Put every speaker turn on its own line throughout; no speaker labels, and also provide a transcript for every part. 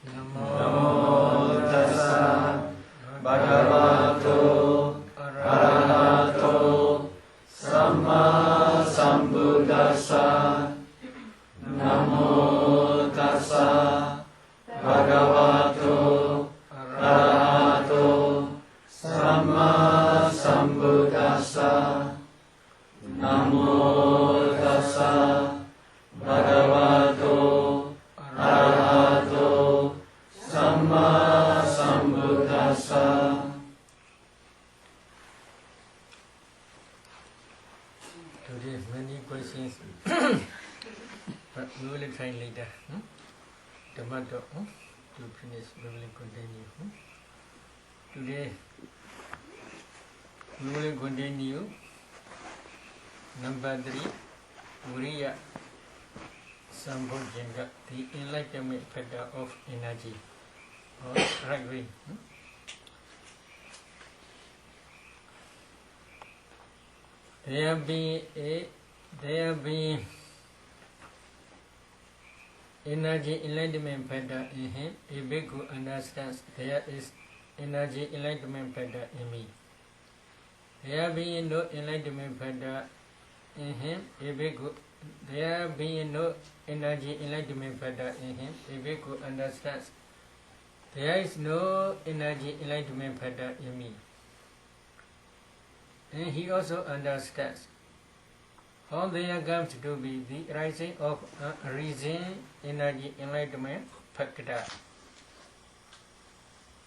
Namo tassa bhagavato arahato samma sambuddhassa. Namo tassa bhagavato arahato samma sambuddhassa. Namo tassa bhagavato arahato samma sambuddhassa.
Today many questions, but we will try later. Dhamma to finish, we will continue. Today we will continue number 3, Viriya Sambhojjhanga, the enlightenment factor of energy, or right way. There be energy enlightenment factor in him. A bhikkhu understands there is energy enlightenment factor in me. There being no enlightenment factor in him, a bhikkhu, there being no energy enlightenment factor in him, a bhikkhu understands there is no energy enlightenment factor in me. And he also understands how there comes to be the rising of reason energy enlightenment factor.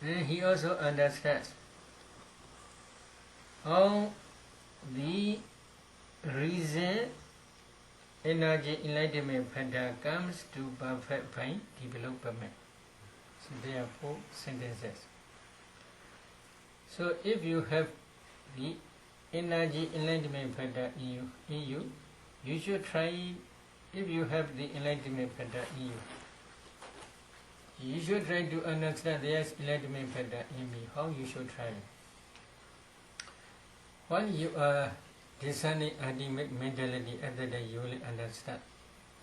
And he also understands how the reason energy enlightenment factor comes to perfect fine development. So there are 4 sentences. So if you have the energy enlightenment factor in you, you should try. If you have the enlightenment factor in you should try to understand there is enlightenment factor in me. How you should try? When you are discerning ultimate mentality, at that time you will understand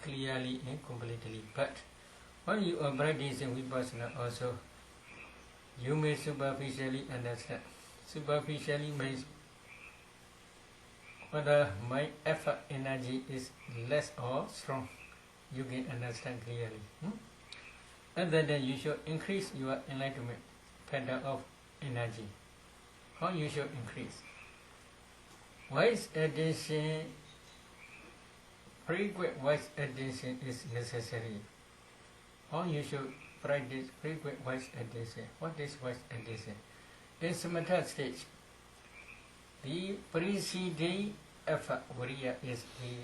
clearly and completely. But when you are practicing vipassana also, you may superficially understand. Superficially means whether my effort energy is less or strong, you can understand clearly. And then you should increase your enlightenment factor of energy. How you should increase? Wise attention, frequent wise attention is necessary. How you should practice frequent wise attention? What is wise attention? In samatha stage, the preceding effort, viriya, is the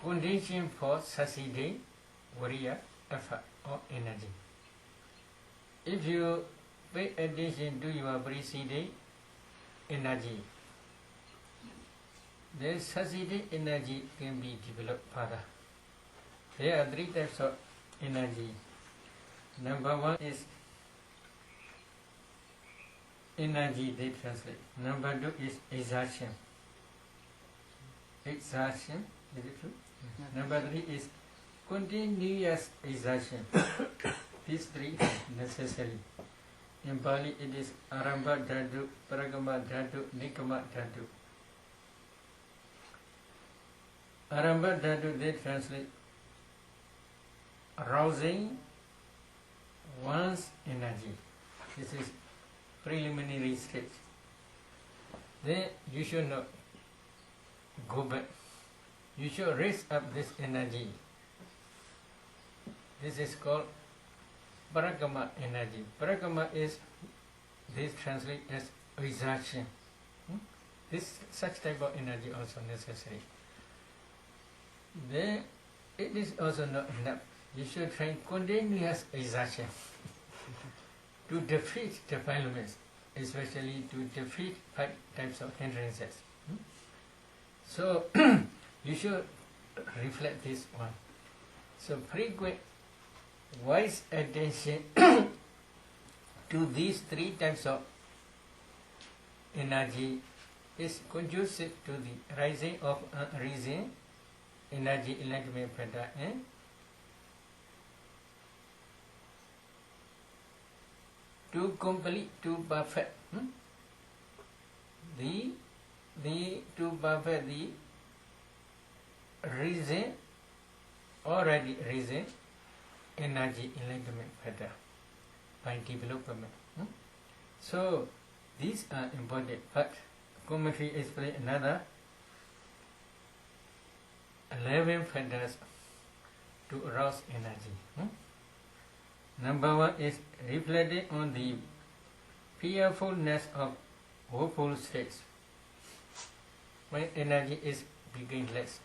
condition for succeeding viriya effort or energy. If you pay attention to your preceding energy, then succeeding energy can be developed further. There are 3 types of energy. Number 1 is energy, they translate. Number 2 is exertion. Exertion, is it true? Number 3 is continuous exertion. These 3 are necessary. In Pali it is aramba dhatu, paragama dhatu, nikama dhatu. Aramba dhatu, they translate arousing one's energy. This is preliminary stage. Then you should not go back. You should raise up this energy. This is called paragama energy. Paragama is, this translate as exertion. This such type of energy also necessary. Then it is also not enough. You should try continuous exertion to defeat defilements, especially to defeat 5 types of hindrances. So you should reflect this one. So frequent wise attention to these 3 types of energy is conducive to the rising of reason, energy, enlightenment, and to complete, to perfect, to perfect the reason, already reason, energy enlightenment factor by development. So these are important, but commentary explain another 11 factors to arouse energy. Number 1 is reflecting on the fearfulness of hopeful states. When energy is becoming less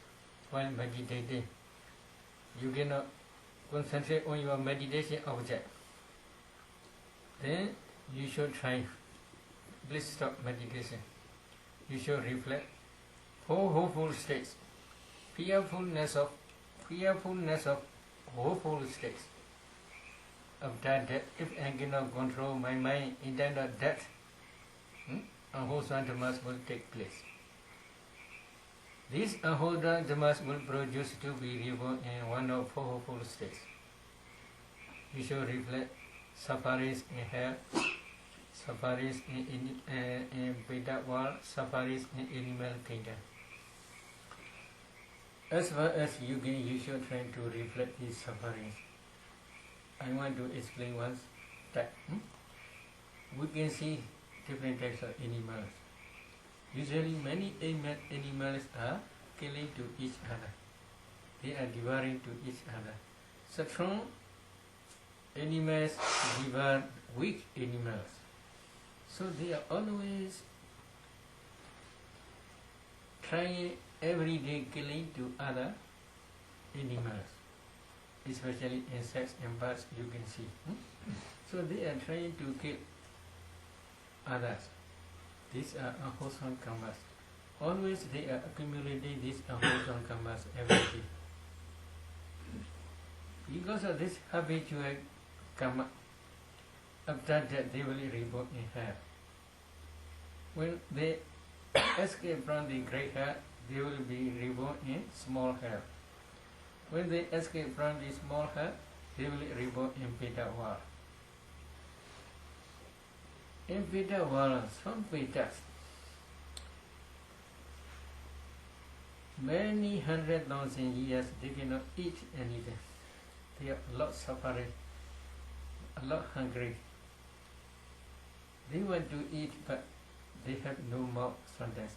while meditating, you cannot concentrate on your meditation object. Then you should try, please stop meditation. You should reflect 4 hopeful states. Fearfulness of hopeful states. After that, if I cannot control my mind, internal death, unwholesome dhammas will take place. These unwholesome dhammas will produce to be reborn in one of 4 hopeful states. You should reflect sufferings in hell, sufferings in Veda world, sufferings in animal kingdom. As far as you can, you should try to reflect these sufferings. I want to explain once that we can see different types of animals. Usually many animals are killing to each other. They are devouring to each other. Strong animals devour weak animals. So they are always trying every day killing to other animals, especially insects and birds you can see. So they are trying to kill others. These are unwholesome karmas. Always they are accumulating these unwholesome karmas every day. Because of this habitual karma, after that they will reborn in hell. When they escape from the great hell, they will be reborn in small hell. When they escape from the small hell, they will reborn in Veda world. In Veda world, some Vedas, many 100,000 years, they cannot eat anything. They are a lot suffering, a lot hungry. They want to eat, but they have no mouth sometimes.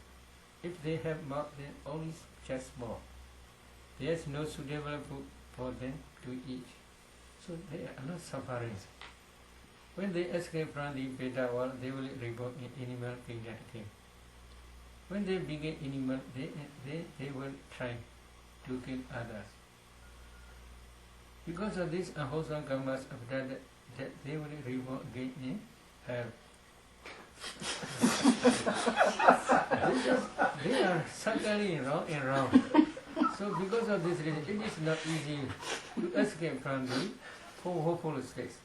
If they have mouth, then only just small. There is no suitable food for them to eat. So they are not suffering. When they escape from the Veda world, they will reborn in animal kingdom again. When they begin animal, they will try to kill others. Because of this unwholesome karmas, after that they will reborn again in hell. They are circling round and round. So because of this reason, it is not easy to escape from the 4 hopeful states.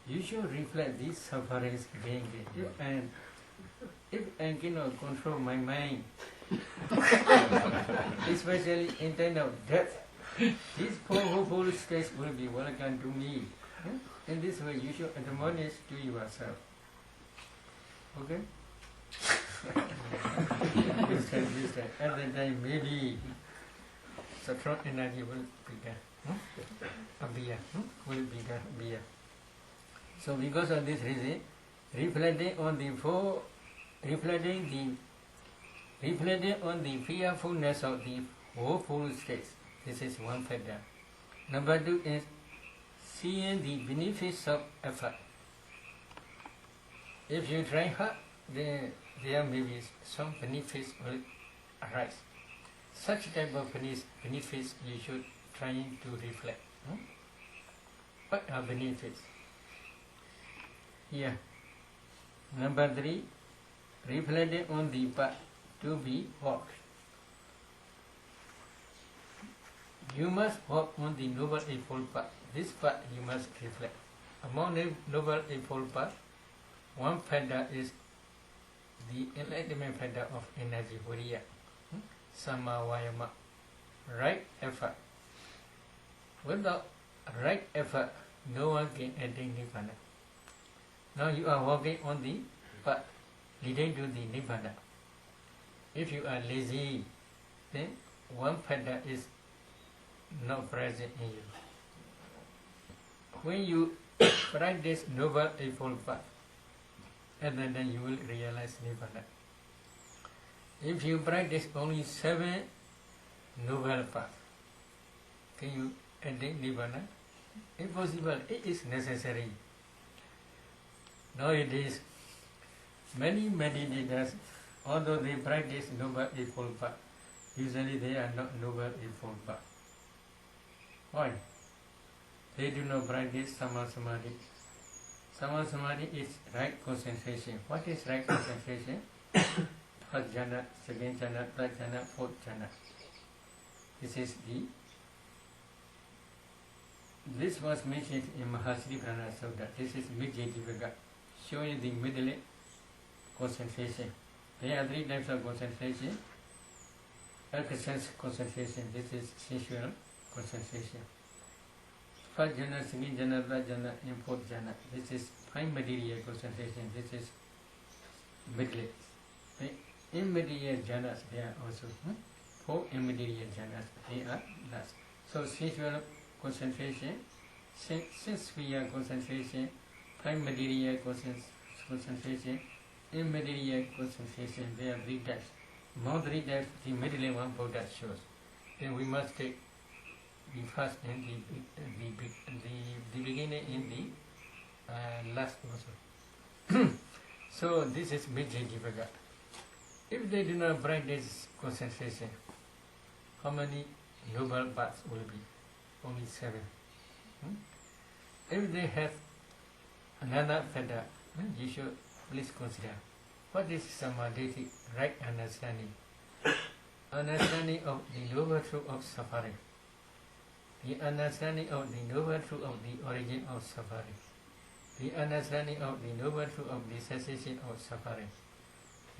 You should reflect these sufferings again. If I cannot control my mind, especially in time of death, these 4 hopeful states will be welcome to me. In this way, you should admonish to yourself. Okay? This time. At that time, maybe strong energy will become will become. So because of this reason, reflecting on the fearfulness of the hopeful states. This is one factor. Number 2 is seeing the benefits of effort. If you try hard, then there may be some benefits will arise. Such type of benefits you should try to reflect. What are benefits? Here. Number 3, reflecting on the path to be walked. You must walk on the Noble Eightfold Path. This path you must reflect. Among the Noble Eightfold Path, one factor is the enlightenment factor of energy, viriya, samma vayama, right effort. Without right effort, no one can attain nirvana. Now you are walking on the path leading to the Nibbana. If you are lazy, then one factor is not present in you. When you practice Noble Eightfold Path, and then you will realize Nibbana. If you practice only 7 Noble Paths, can you attain Nibbana? Impossible. It is necessary. Nowadays, many meditators, although they practice Noble Eightfold Path, usually they are not Noble Eightfold Path. Why? They do not practice Samma Samadhi. Samma Samadhi is right concentration. What is right concentration? First jhana, second jhana, third jhana, fourth jhana. This was mentioned in Mahasri Prana Sutta. This is Vijayadivaka, showing the middle concentration. There are 3 types of concentration. Sense concentration, this is sensual concentration. First jhana, second jhana, third jhana, and fourth jhana. This is fine material concentration. This is middle. The immaterial jhanas, they are also 4 immaterial jhanas, they are last. So sensual concentration, sense-sphere concentration, fine material concentration, immaterial concentration, there are 3 types. Among 3 types, the middle one Buddha shows. Then we must take the first and the beginning and the last also. So this is Vijayadivaka. If they do not practice concentration, how many noble paths will be? Only 7. If they have another feather, you should please consider what is samadhi, right understanding. Understanding of the noble truth of suffering. The understanding of the noble truth of the origin of suffering. The understanding of the noble truth of the cessation of suffering.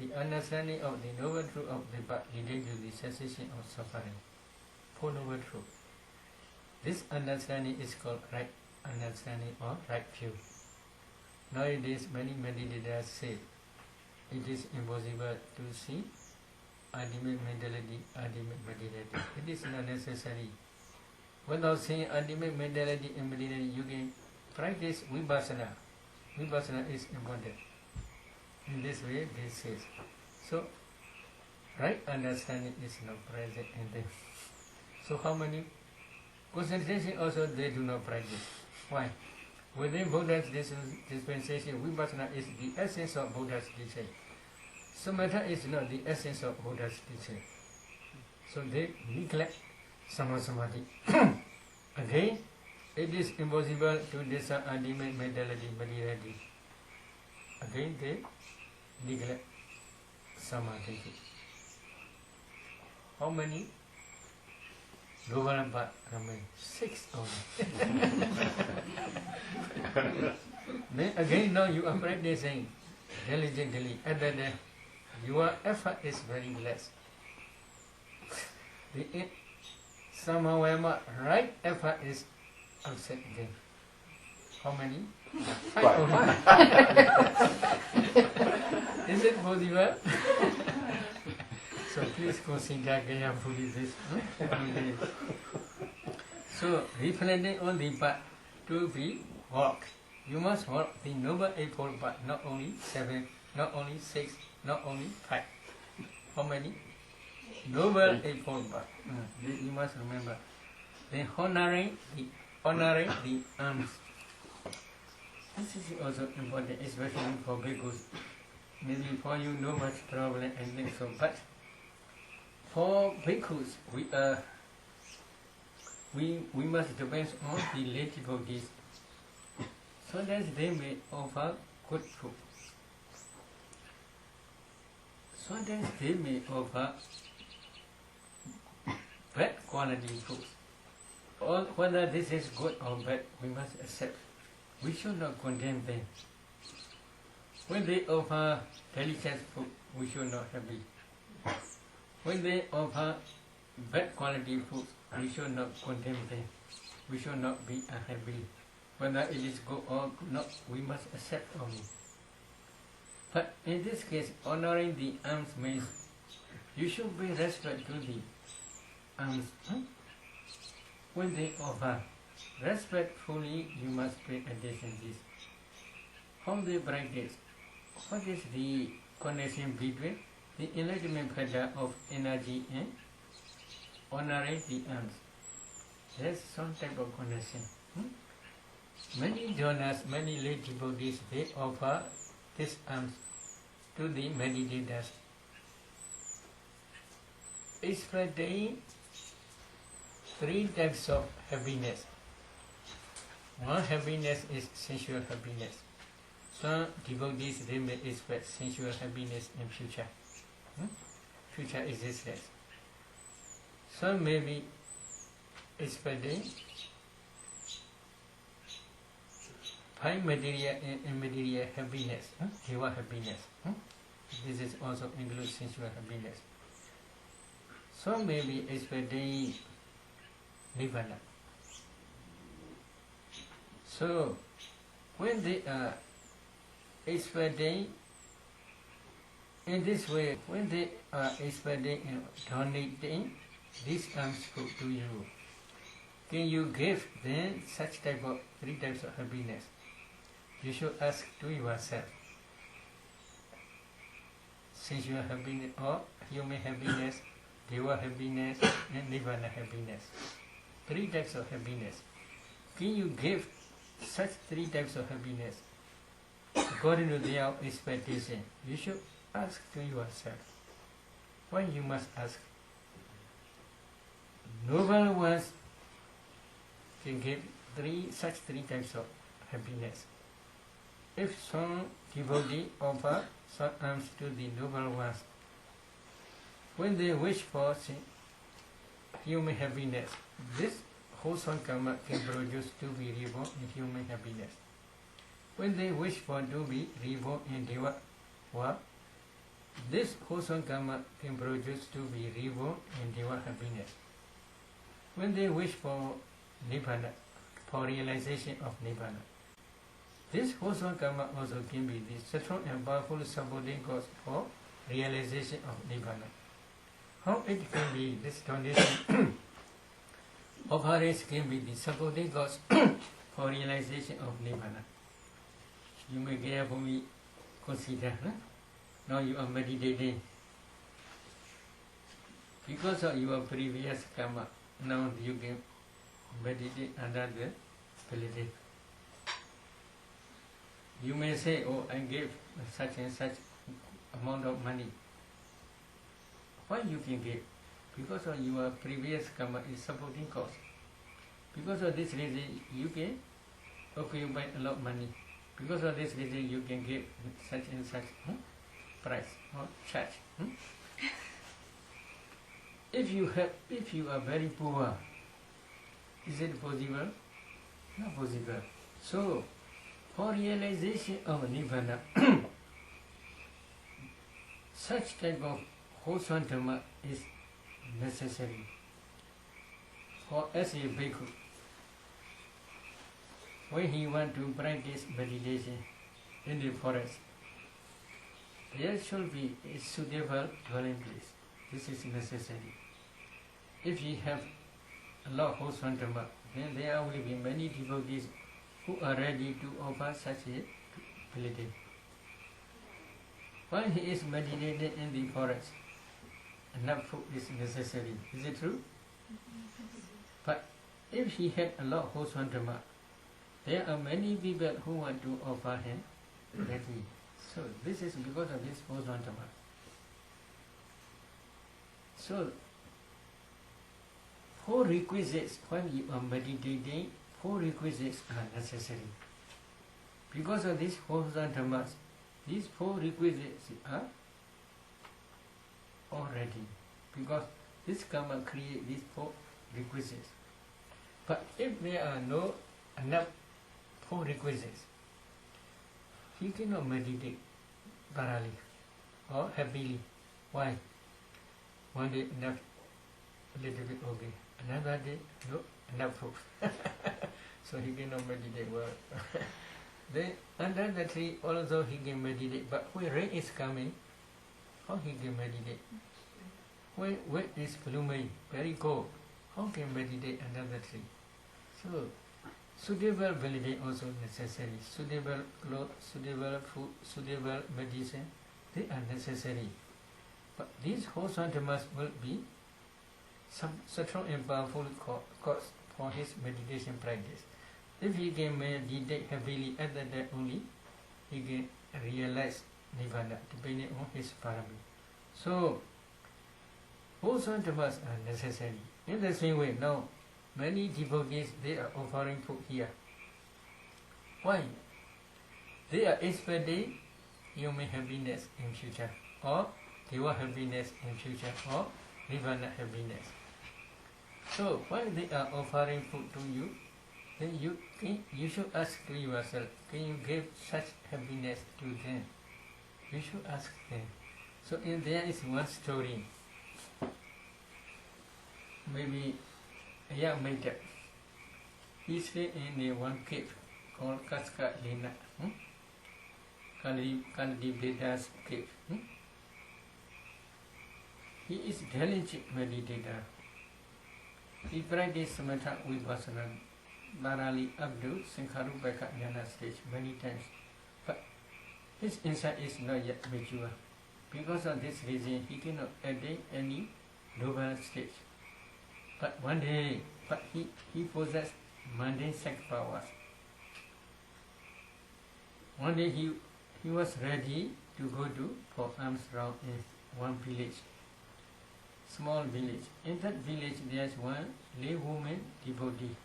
The understanding of the noble truth of the path leading to the cessation of suffering. 4 noble truths. This understanding is called right understanding or right view. Nowadays, many meditators say it is impossible to see ultimate mentality, ultimate materiality. It is not necessary. Without seeing ultimate mentality and materiality, you can practice vipassana. Vipassana is important. In this way, this says. So, right understanding is not present in them. So, how many? Concentration also they do not practice. Why? Within Buddha's dispensation, vipassana is the essence of Buddha's teaching. Samatha is not the essence of Buddha's teaching. So they neglect Samma Samadhi. Again, it is impossible to discern ultimate mentality, materiality. Again, they neglect Samadhi. How many? Government remain 6 only. Then again, now you are practicing diligently, and then your effort is very less. The somehow right effort is outside again. How many? 5 only. Is it possible? So please consider carefully this. So reflecting on the path to be walk. You must walk the Noble Eightfold Path, not only 7, not only 6, not only 5. How many? Noble Eightfold Path. You must remember. Then honoring the arms. This is also important, especially for bhikkhus. Maybe for you no much problem and think so, but for bhikkhus, we must depend on the lay devotees, so that they may offer good food, so that they may offer bad quality food. Or whether this is good or bad, we must accept. We should not condemn them. When they offer delicious food, we should not happy. When they offer bad quality food, we should not condemn them. We should not be unhappy. Whether it is good or not, we must accept only. But in this case, honoring the alms means you should pay respect to the alms. When they offer, respectfully you must pay attention to this. How they practice? What is the connection between the enlightenment pattern of energy and honoring the alms? There's some type of connection. Many donors, many lay devotees, they offer this alms to the meditators, expecting 3 types of happiness. One happiness is sensual happiness. Some devotees, they may expect sensual happiness in future, future existence. Some may be expecting 5 material and immaterial happiness, jiva happiness. This is also includes sensual happiness. Some may be expecting nibbana. So, when they are expecting in this way, when they are expecting and donating these alms to you, can you give them such type of 3 types of happiness? You should ask to yourself. Sensual happiness or human happiness, deva happiness and nibbana happiness. 3 types of happiness. Can you give such 3 types of happiness according to their expectation? You should ask to yourself. Why you must ask? Noble ones can give such 3 types of happiness. If some devotee offer some alms to the noble ones, when they wish for human happiness, this wholesome karma can produce to be reborn in human happiness. When they wish for to be reborn in deva world, this wholesome karma can produce to be reborn in deva happiness. When they wish for nibbana, for realization of nibbana, this wholesome karma also can be the strong and powerful supporting cause for realization of nibbana. How it can be this donation offerings can be the supporting cause for realization of nibbana. You may carefully consider. Now you are meditating. Because of your previous karma, now you can meditate under the ability. You may say, oh, I gave such and such amount of money. Why you can give? Because of your previous karma is supporting cause. Because of this reason, you can occupy a lot of money. Because of this reason, you can give such and such price or charge. If you are very poor, is it possible? Not possible. So, for realization of nibbana, such type of wholesome dhamma is necessary. For as a bhikkhu, when he wants to practice meditation in the forest, there should be a suitable dwelling place. This is necessary. If he have a lot of wholesome dhamma, then there will be many devotees who are ready to offer such a ability. While he is meditating in the forest, enough food is necessary. Is it true? But if he had a lot of wholesome dhamma, there are many people who want to offer him ready. So this is because of this wholesome dhamma. So 4 requisites when you are meditating, 4 requisites are necessary. Because of these wholesome dhammas, these 4 requisites are already. Because this karma creates these 4 requisites. But if there are no enough 4 requisites, he cannot meditate thoroughly or happily. Why? One day enough, a little bit okay. Another day, no, enough food. so he cannot meditate well. Then under the tree also he can meditate, but when rain is coming, how he can meditate? When wet is blooming, very cold, how can meditate under the tree? So suitable validate also necessary. Suitable clothes, suitable food, suitable medicine, they are necessary. But these wholesome dhammas will be some strong and powerful cause for his meditation practice. If he can meditate heavily at that only, he can realize Nibbana depending on his parami. So, wholesome dhammas are necessary. In the same way, now, many devotees, they are offering food here. Why? They are expecting human happiness in future, or Deva happiness in future, or Nibbana happiness. So, while they are offering food to you, then you should ask to yourself, can you give such happiness to them? You should ask them. So, there is one story. Maybe a young man, he stayed in one cave called Kaska Lena, Kandibeda's cave. He is a diligent meditator. He practiced samatha vipassana, narali up to Sankharupaka jhana stage many times. But his insight is not yet mature. Because of this reason, he cannot attain any noble stage. But one day, he possessed mundane sex powers. One day he was ready to go to for alms round in one village, small village. In that village there is one lay woman devotee.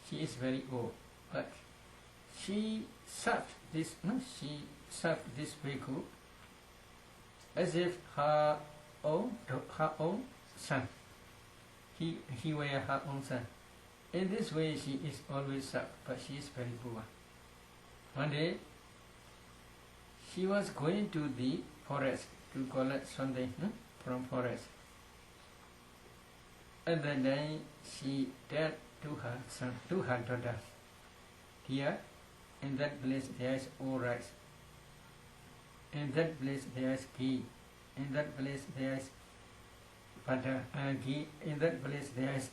She is very old, but she served this bhikkhu as if her own son. He were her own son. In this way she is always served, but she is very poor. One day she was going to the forest to collect something from forest. At that day she told to her daughter, here in that place there is all rice, in that place there is ghee, in that place there is butter and ghee, in that place there is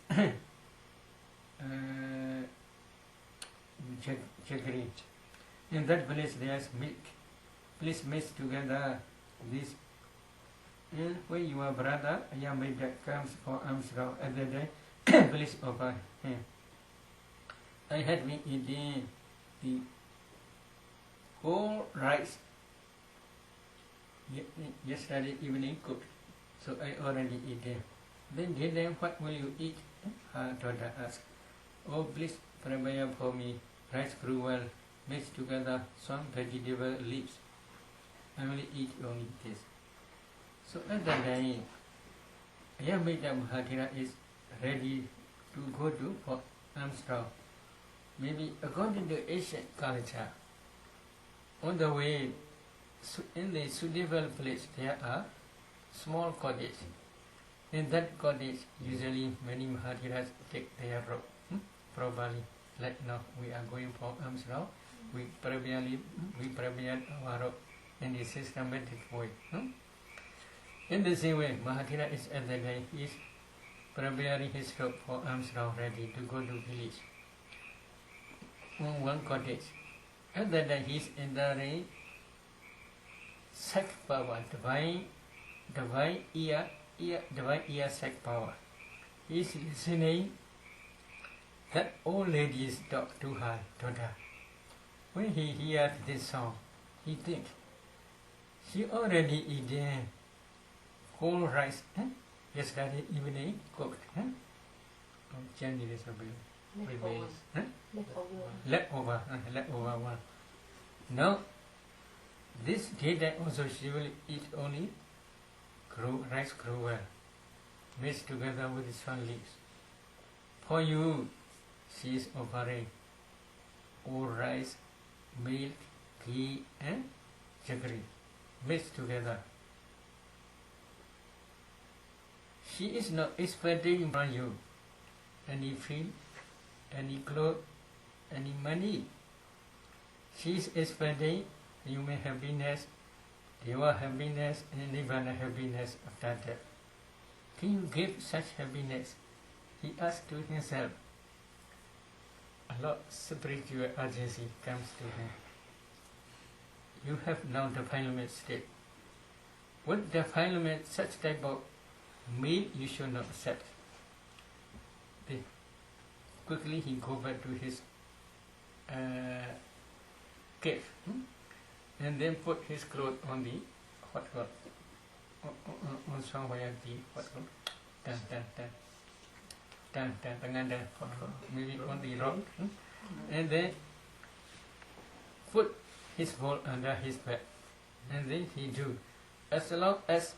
jaggery, in that place there is milk. Please mix together this. And when your brother Yamida comes for alms round at the day, please offer him. I had been eating the whole rice yesterday evening cooked, so I already eaten. Then what will you eat? Her daughter asked. Oh, please prepare for me rice gruel mixed together some vegetable leaves. I will eat only this. So at that time, Dhammàcariya is ready to go to for alms round. Maybe according to Asian culture, on the way, in the suitable place, there are small cottages. In that cottage, usually many Mahatiras take their robe. Probably, like now, we are going for alms round, we prepare our robe in a systematic way. In the same way, Mahatira is at the day, he is preparing his robe for alms round, ready to go to village. On one cottage. At that day, he is entering sex power, divine ear sex power. He is listening that old lady's talk to her daughter. When he hears this song, he thinks, she already eaten whole rice yesterday evening cooked. Leftover one. Now, this day also she will eat only rice gruel mixed together with sun leaves. For you, she is offering all rice, milk, ghee and jaggery mixed together. She is not expecting from you any food, any clothes, any money. She is expecting human happiness, Deva happiness, and Nibbana happiness after death. Can you give such happiness? He asked to himself. A lot of spiritual urgency comes to him. You have now defilement state. With defilement, such type of meal you should not accept. Quickly he go back to his cave and then put his clothes on the hot rock, on somewhere the hot rock, maybe on the rock, and then put his bowl under his bed, and then he do. As long as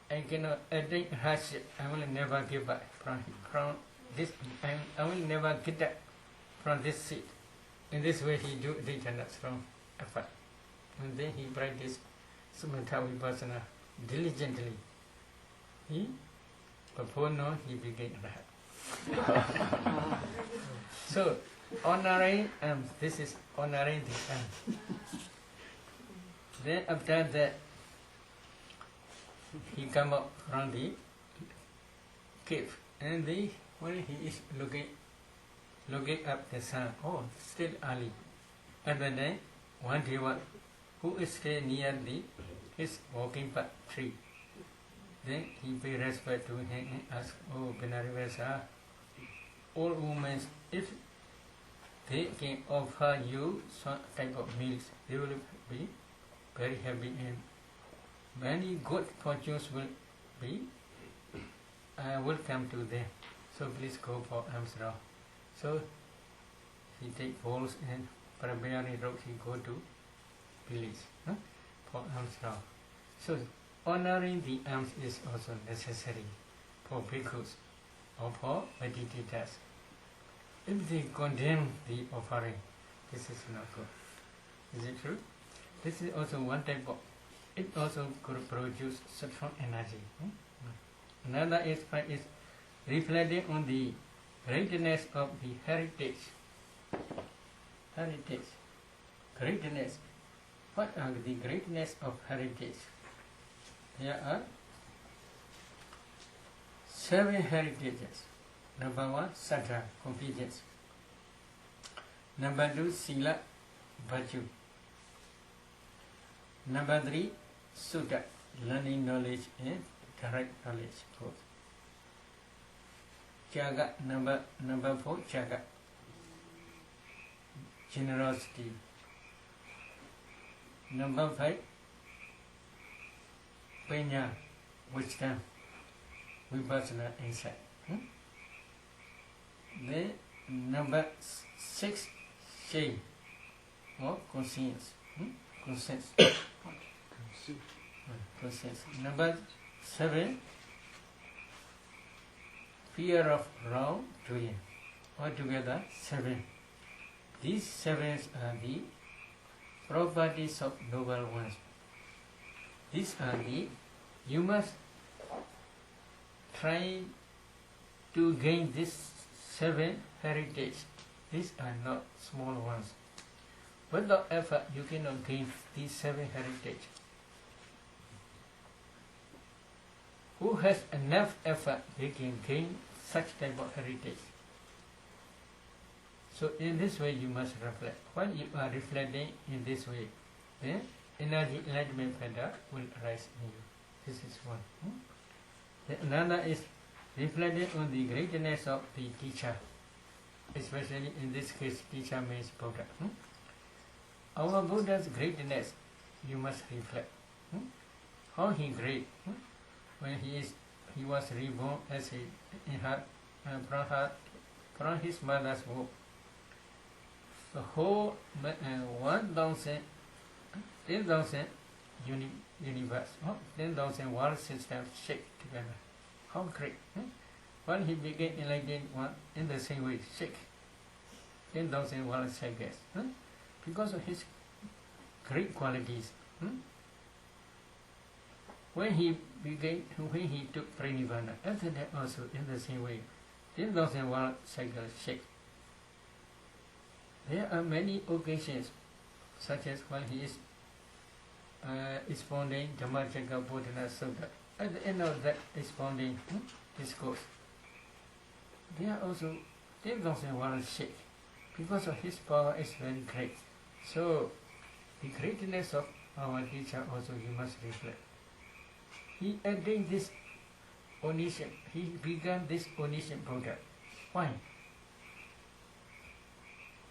I cannot attain hardship, I will never give up from this. I will never get up from this seat. In this way, he do return strong effort, and then he practice samatha vipassana diligently. Before now, he became Arhat. So, honoring this is honoring the Then after that, he come up from the cave, and when he is looking up the sun, oh, still early. And then one day, who is stay near his walking path tree. Then he pay respect to him and ask, oh, Venerable sir, all women, if they can offer you some type of meals, they will be very happy and many good fortunes will come to them. So please go for alms now. So he take bowls and preparing rope, he go to village for alms now. So honoring the alms is also necessary for bhikkhus or for meditators. If they condemn the offering, this is not good. Is it true? This is also one type of, it also could produce strong energy. Another aspect is reflecting on the greatness of the heritage. Greatness. What are the greatness of heritage? There are 7 heritages. Number 1, Sattva, competence. Number 2, Sila, virtue. Number 3, Sutta, learning knowledge and direct knowledge. Jaga, number 4, Jaga, generosity. Number 5, Panya, wisdom, vipassana, insight. Then number 6, shame or conscience. Conscience. Number 7, fear of wrongdoing. Altogether 7. These 7 are the properties of noble ones. These are you must try to gain this 7 heritage. These are not small ones. Without effort, you cannot gain these 7 heritage. Who has enough effort, they can gain such type of heritage. So in this way, you must reflect. When you are reflecting in this way, then energy enlightenment factor will arise in you. This is one. Then another is reflecting on the greatness of the teacher. Especially in this case, teacher means Buddha. Our Buddha's greatness, you must reflect. How he great. When he was reborn as from his mother's womb. The whole 10,000 universe, 10,000 world systems shake together. How great! When he became enlightened, one in the same way shake 10,000 world cycles, because of his great qualities. When he took Pranivana, after that also in the same way, 10,000 world cycles shake. There are many occasions, such as when he is expounding Dhammàcariya Bodhana Sutta. At the end of that expounding discourse, there are also 10,000 words shake, because of his power is very great. So, the greatness of our teacher also you must reflect. He attained this omniscient, he began this omniscient Buddha. Why?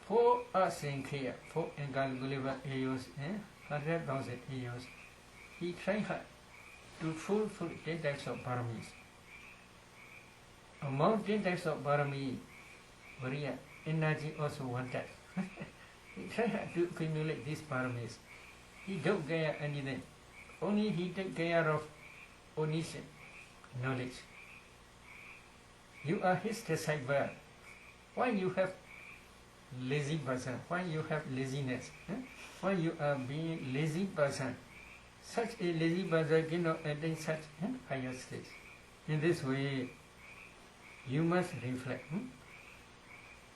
For us in clear, for incalculable years, 100,000 years, he tried hard to fulfill 10 types of paramis. Among 10 types of parami, Variya, energy also one type. He tried hard to accumulate these paramis. He don't care anything. Only he take care of omniscient knowledge. You are his disciple. Why you have lazy person? Why you have laziness? Why you are being lazy person? Such a lazy person cannot attain such higher stage. In this way, you must reflect.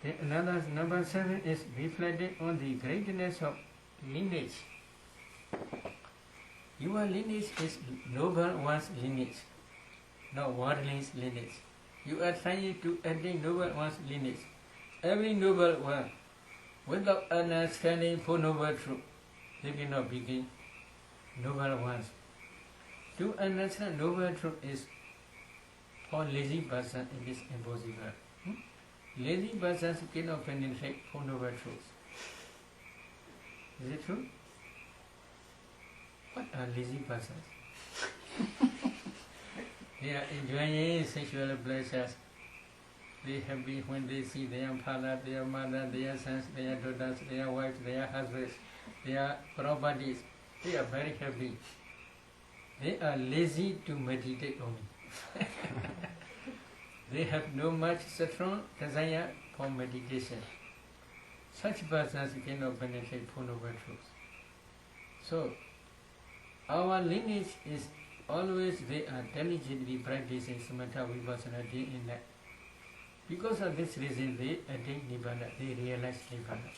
Then another number 7 is reflecting on the greatness of lineage. Your lineage is noble one's lineage, not worldly lineage. You are trying to attain noble one's lineage. Every noble one, without understanding for noble truth, they cannot begin noble ones. To understand noble truth is for lazy person it is impossible. Lazy persons cannot penetrate for noble truths. Is it true? What are lazy persons? They are enjoying sexual pleasures. They are happy when they see their father, their mother, their sons, their daughters, their wives, their husbands, their properties. They are very happy. They are lazy to meditate only. They have no much strong desire for meditation. Such persons cannot penetrate for noble truth. So, our lineage is always they are diligently practicing samatha vipassana day and night. Because of this reason, they attain nibbana, they realize nibbana.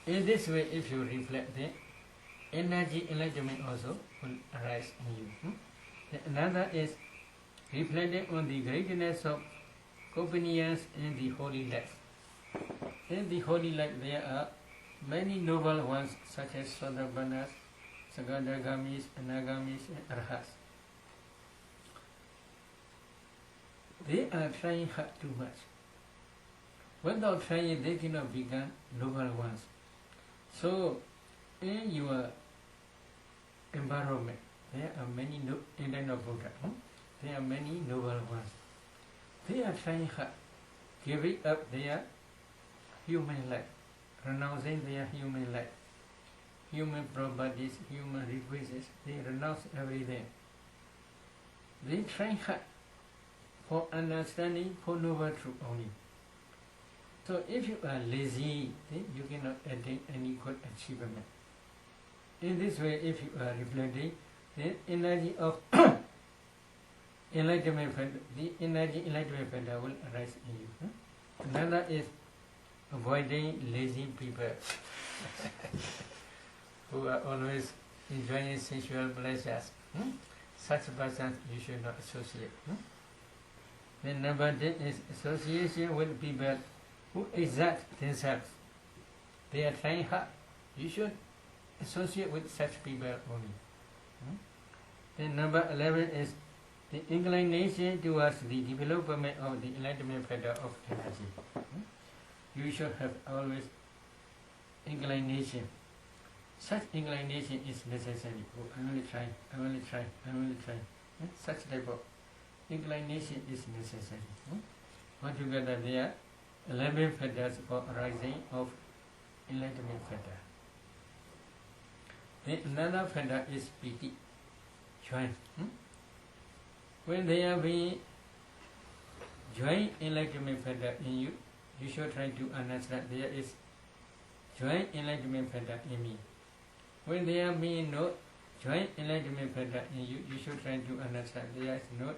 In this way, if you reflect, the energy enlightenment also will arise in you. Another is reflecting on the greatness of companions in the holy life. In the holy life, there are many noble ones, such as Sodabanas, Sagadagamis, Anagamis, and Arhats. They are trying hard too much. Without trying, they cannot become noble ones. So, in your environment, there are many enlightened Buddha. There are many noble ones. They are trying hard, giving up their human life, renouncing their human life, human properties, human requisites. They renounce everything. They try hard for understanding for noble truth only. So if you are lazy, then you cannot attain any good achievement. In this way, if you are reflecting, the energy of enlightenment, the energy enlightenment factor will arise in you. Another is avoiding lazy people who are always enjoying sensual pleasures. Such persons you should not associate. Then number 10 is association with people who exalt themselves. They are trying hard. You should associate with such people only. Then number 11 is the inclination towards the development of the enlightenment factor of energy. You should have always inclination. Such inclination is necessary. Oh, I will try, I will try, I will try. Such type of inclination is necessary. Altogether, there are 11 factors for arising of enlightenment factor. Then another factor is piti, joy. When there be joy enlightenment factor in you, you should try to understand there is joy enlightenment factor in me. When there be no joy enlightenment factor in you, you should try to understand there is no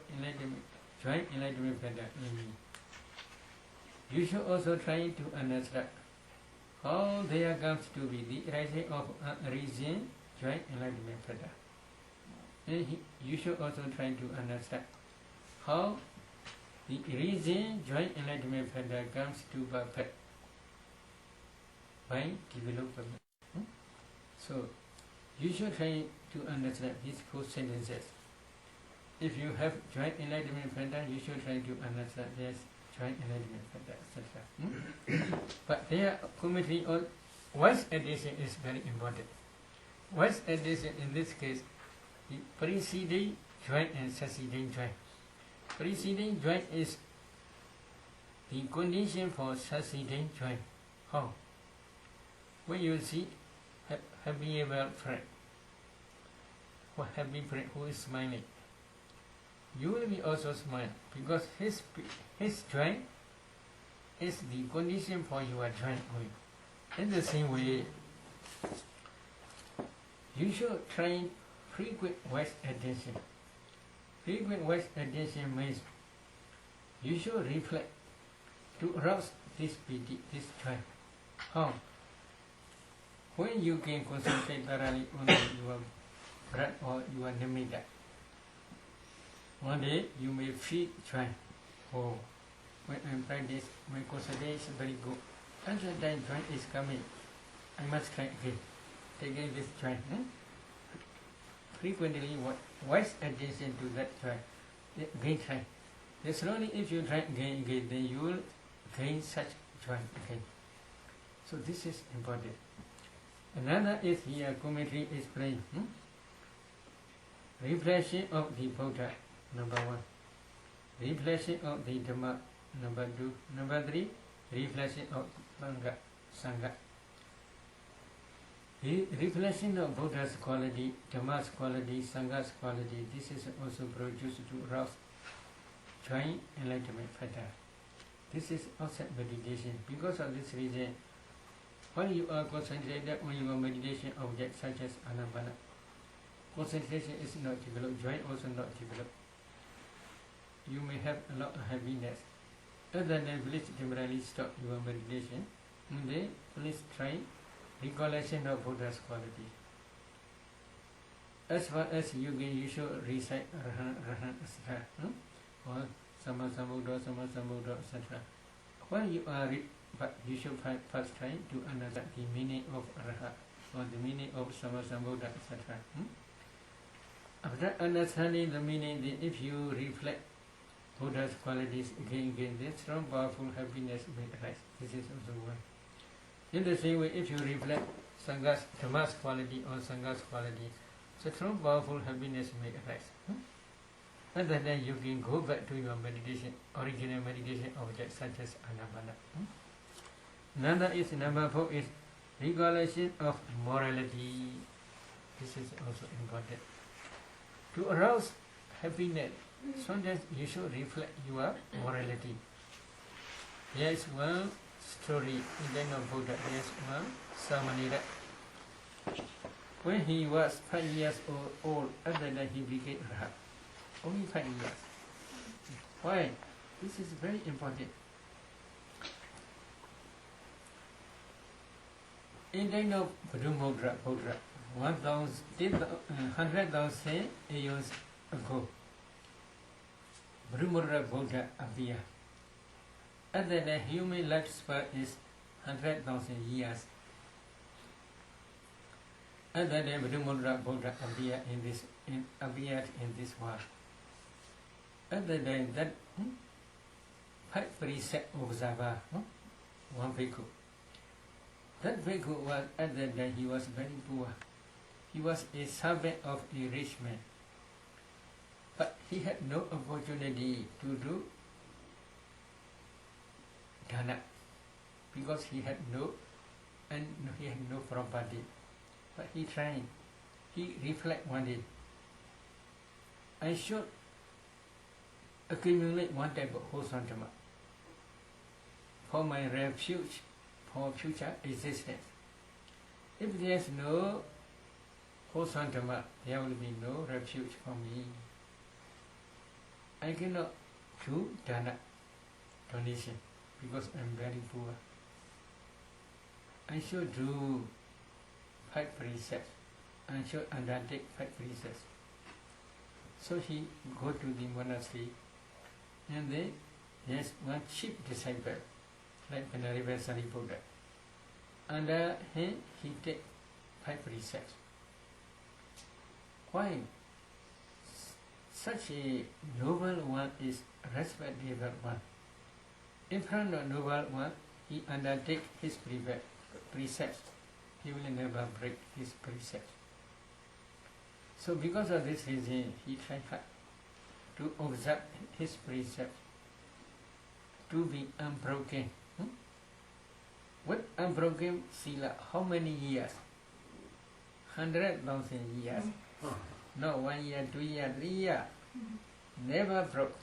joy enlightenment factor in me. You should also try to understand how there comes to be the rising of a reason, joy, enlightenment fetter. And you should also try to understand how the reason, joy, enlightenment fetter comes to perfect by development. So, you should try to understand these 4 sentences. If you have joy, enlightenment fetter, you should try to understand this joy, enlightenment fetter, etc. But their commentary on wise addition is very important. Wise addition in this case, the preceding joy and succeeding joy. Preceding joy is the condition for succeeding joy. How? When you see happy friend, or happy friend who is smiling, you will be also smile because his joy is the condition for your joy only. In the same way, you should try frequent wise attention. Frequent wise attention means you should reflect to arouse this pity, this joy. How? When you can concentrate thoroughly on your breath or your nimitta, one day you may feel joy. Oh, when I practice, my concentration is very good. Until that joy is coming, I must try again. Taking this joy. Frequently, wise attention to that joy. Again try. Then slowly, if you try again, then you will gain such joy again. So this is important. Another is here commentary explain. Reflection of the Buddha, number 1. Reflection of the Dhamma, number 2. Number 3, reflection of Sangha. The reflection of Buddha's quality, Dhamma's quality, Sangha's quality, this is also produced to arouse joy, enlightenment, fetter. This is outside meditation. Because of this reason, when you are concentrated on your meditation object such as anapana, concentration is not developed, joy also not developed. You may have a lot of happiness. Other than please temporarily stop your meditation, and then please try recollection of Buddha's quality. As far as you can, you should recite Arahant, etc. Or Sama Sambuddha, etc. When you are but you should first try to understand the meaning of Arahat or the meaning of Sama Sambuddha, etc. After understanding the meaning, then if you reflect Buddha's qualities again, then strong, powerful happiness may arise. This is also one. In the same way, if you reflect Dhamma's quality or Sangha's quality, so strong, powerful happiness may arise. And then you can go back to your meditation, original meditation object such as anapana. Another is number 4 is recollection of morality. This is also important. To arouse happiness, sometimes you should reflect your morality. There is one story in the name of Buddha. There is one Samanera. When he was 5 years old, after that he became Rahat. Only 5 years. Why? This is very important. In the name of Buddha, 100,000 years ago, Buddha appeared. Other than human lifespan is 100,000 years. Other than Buddha appeared in this world. Other than that, 5 precepts observer, one bhikkhu. That bhikkhu was, other than he was very poor. He was a servant of a rich man. But he had no opportunity to do dana because he had no property. But he tried. He reflected one day. I should accumulate one type of wholesome dhamma for my refuge for future existence. If there is no wholesome dhamma, there will be no refuge for me. I cannot do dana, donation, because I'm very poor. I should do 5 precepts. I should undertake 5 precepts. So he go to the monastery, and then there's one chief disciple, like Venerable Sariputta. Under him, he take 5 precepts. Why? Such a noble one is respectable one. In front of noble one, he undertake his precepts. He will never break his precepts. So because of this reason, he tried hard to observe his precepts, to be unbroken. With unbroken sila, how many years? 100,000 years. Not 1 year, 2 years, 3 years. Never broke.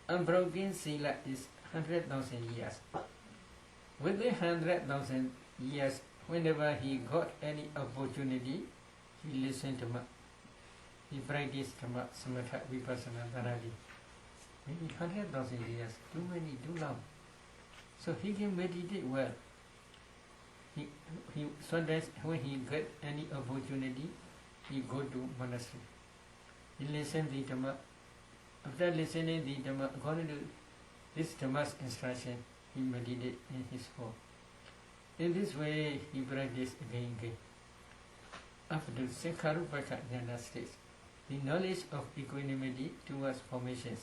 Unbroken sila is 100,000 years. Within 100,000 years, whenever he got any opportunity, he listened to Dhamma. He practiced Dhamma, Samatha, Vipassana, Dharadi. Maybe 100,000 years, too many, too long. So he can meditate well. He sometimes when he get any opportunity, he go to monastery. He listen the Dhamma. After listening the Dhamma, according to this Dhamma's instruction, he meditate in his home. In this way, he practiced again. Up to Sankharupaka Jnana stage, the knowledge of equanimity towards formations.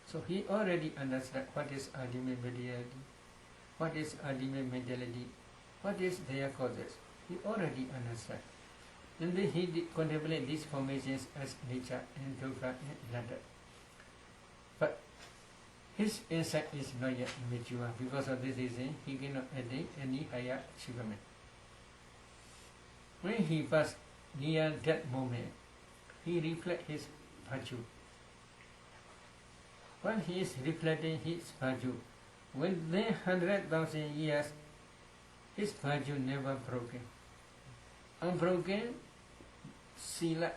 So he already understood what is ultimate materiality, what is ultimate mentality, what is their causes. He already understood. And then he contemplate these formations as nature and dukkha and anatta. But his insight is not yet mature. Because of this reason, he cannot attain any higher achievement. When he passed near that moment, he reflects his virtue. While he is reflecting his virtue, within 100,000 years, his virtue never broken. Unbroken sila.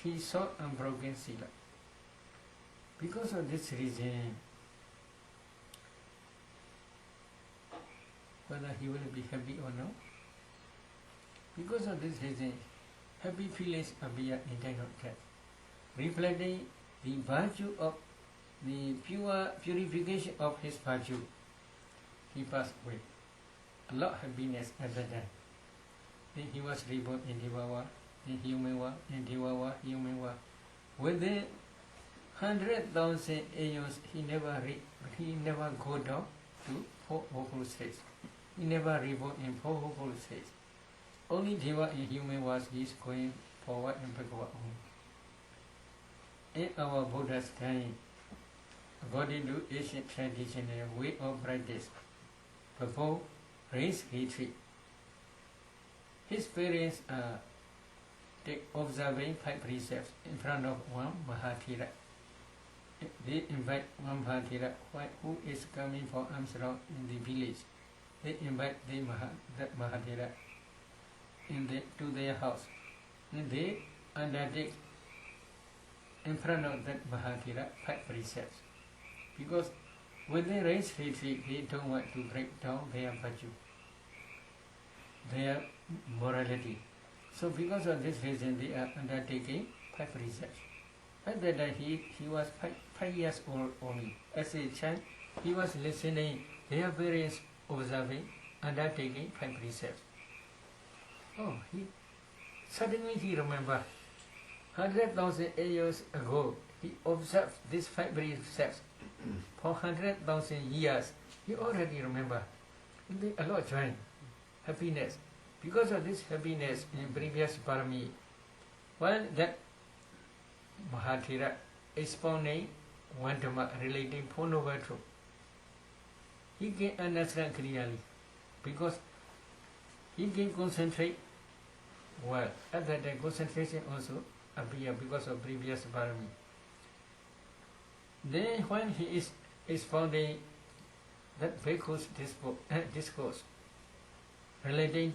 He saw unbroken sila. Because of this reason, whether he will be happy or not, because of this reason, happy feelings appear in time of death, reflecting the virtue of the purification of his virtue. He passed away. A lot of happiness at that time. Then he was reborn in Devawa, in human world, in Devawa, human world. Within 100,000 aeons, he never go down to 4 awful states. He never reborn in 4 awful states. Only Deva in human world is going forward and backward only. In our Buddha's time, according to ancient traditional way of practice, before race retreat, his parents are observing 5 precepts in front of one Mahathira. They invite one Mahathira who is coming for alms round in the village. They invite that Mahathira to their house. And they undertake in front of that Mahathira 5 precepts. Because when they raise retreat, they don't want to break down their virtue, their morality. So because of this reason, they are undertaking 5 precepts. At that time, he was 5 years old only. As a child, he was listening, their parents observing, undertaking 5 precepts. Oh, suddenly he remembered, 100,000 years ago, he observed these 5 precepts. For 100,000 years, he already remembered. A lot of joy, happiness. Because of this happiness in previous parami, when that Mahathira expounding one Dhamma relating 4 noble truths, he can understand clearly because he can concentrate well. At that time, concentration also appear because of previous parami. Then when he is expounding that bhikkhu's discourse relating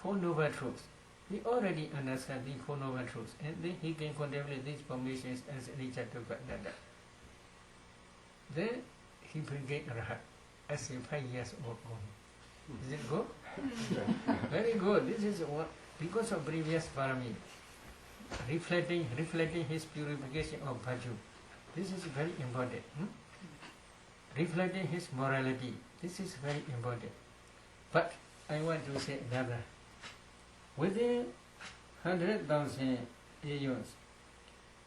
4 noble truths, he already understands the 4 noble truths, and then he can contemplate these formations as nature to Bhaddanta. Then he became Arhat as a 5 years old only. Is it good? Very good. This is what, because of previous parami, reflecting his purification of bhaju. This is very important. Reflecting his morality. This is very important. But I want to say another. Within 100,000 years,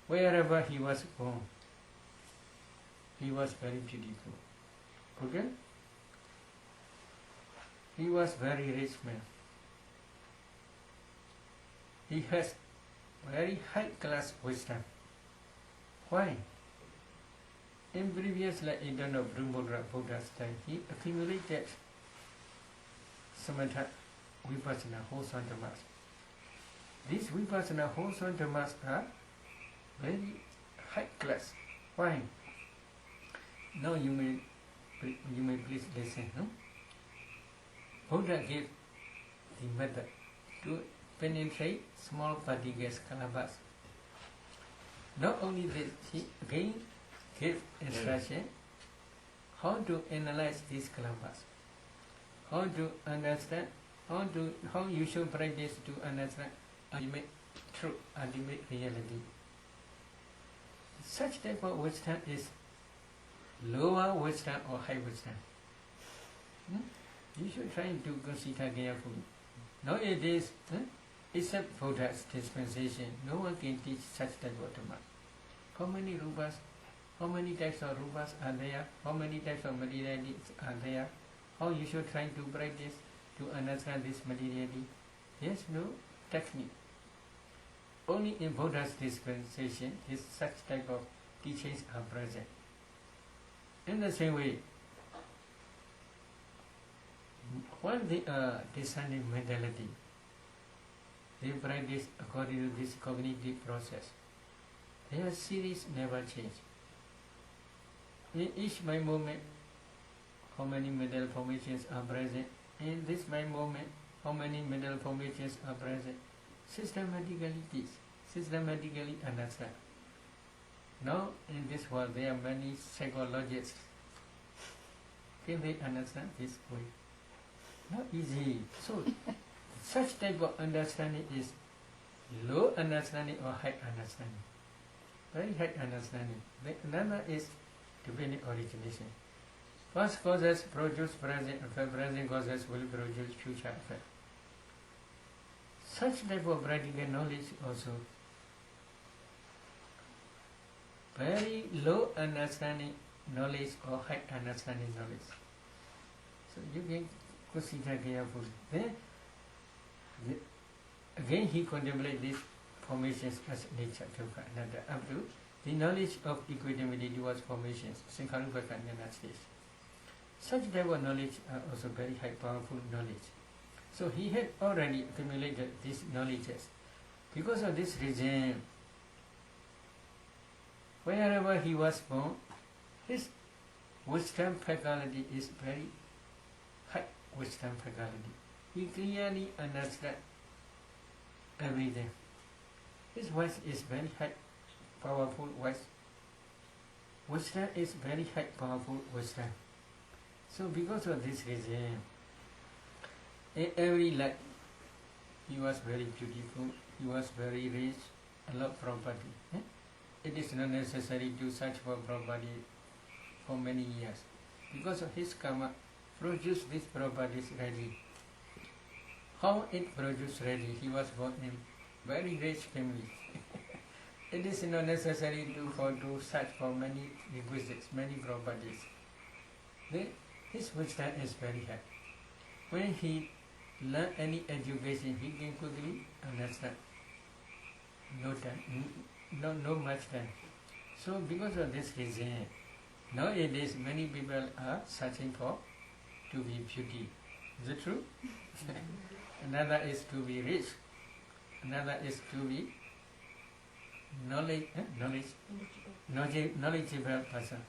wherever he was born, he was very beautiful. Okay? He was very rich man. He has very high class wisdom. Why? In previous legend of Buddha's time, he accumulated samatha, vipassana, wholesome dhammas. These vipassana, wholesome dhammas are very high class. Why? Now you may please listen. No? Buddha gave the method to penetrate small particles, kalabas. Not only this, he again gave instruction how to analyze these kalabas, how to understand, how you should practice to understand ultimate truth, ultimate reality. Such type of wisdom is lower wisdom or high wisdom. You should try to consider carefully. Nowadays, except Buddha's dispensation, no one can teach such type of dhamma. How many rupas, how many types of rupas are there, how many types of materialities are there, how you should try to practice to understand this materiality. There's no technique. Only in Buddha's dispensation, such type of teachings are present. In the same way, when they are discerning mentality, they practice according to this cognitive process. Their series never change. In each mind moment, how many mental formations are present? In this mind moment, how many mental formations are present? Systematically teach, systematically understand. Now in this world there are many psychologists. Can they understand this way? Not easy. So such type of understanding is low understanding or high understanding. Very high understanding. The another is dependent origination. Past causes produce present effect, present causes will produce future effect. Such type of practical knowledge also very low understanding knowledge or high understanding knowledge. So you can consider carefully. Then again he contemplates these formations as nature, dukkha, anatta, up to the knowledge of equanimity towards formations, sankharuppaka stage. Such type of knowledge are also very high powerful knowledge. So he had already accumulated these knowledges. Because of this reason, wherever he was born, his wisdom faculty is very high wisdom faculty. He clearly understands everything. His voice is very high, powerful voice. Wisdom is very high, powerful wisdom. So because of this reason, in every life, he was very beautiful, he was very rich, a lot of property. It is not necessary to search for property for many years. Because of his karma, produce these properties readily. How it produced readily? He was born in very rich family. It is not necessary to search for many requisites, many properties. Then his wisdom is very high. When he learn any education, he can quickly understand. No time, no much time. So because of this reason, nowadays many people are searching for to be beauty. Is it true? Another is to be rich. Another is to be knowledgeable person.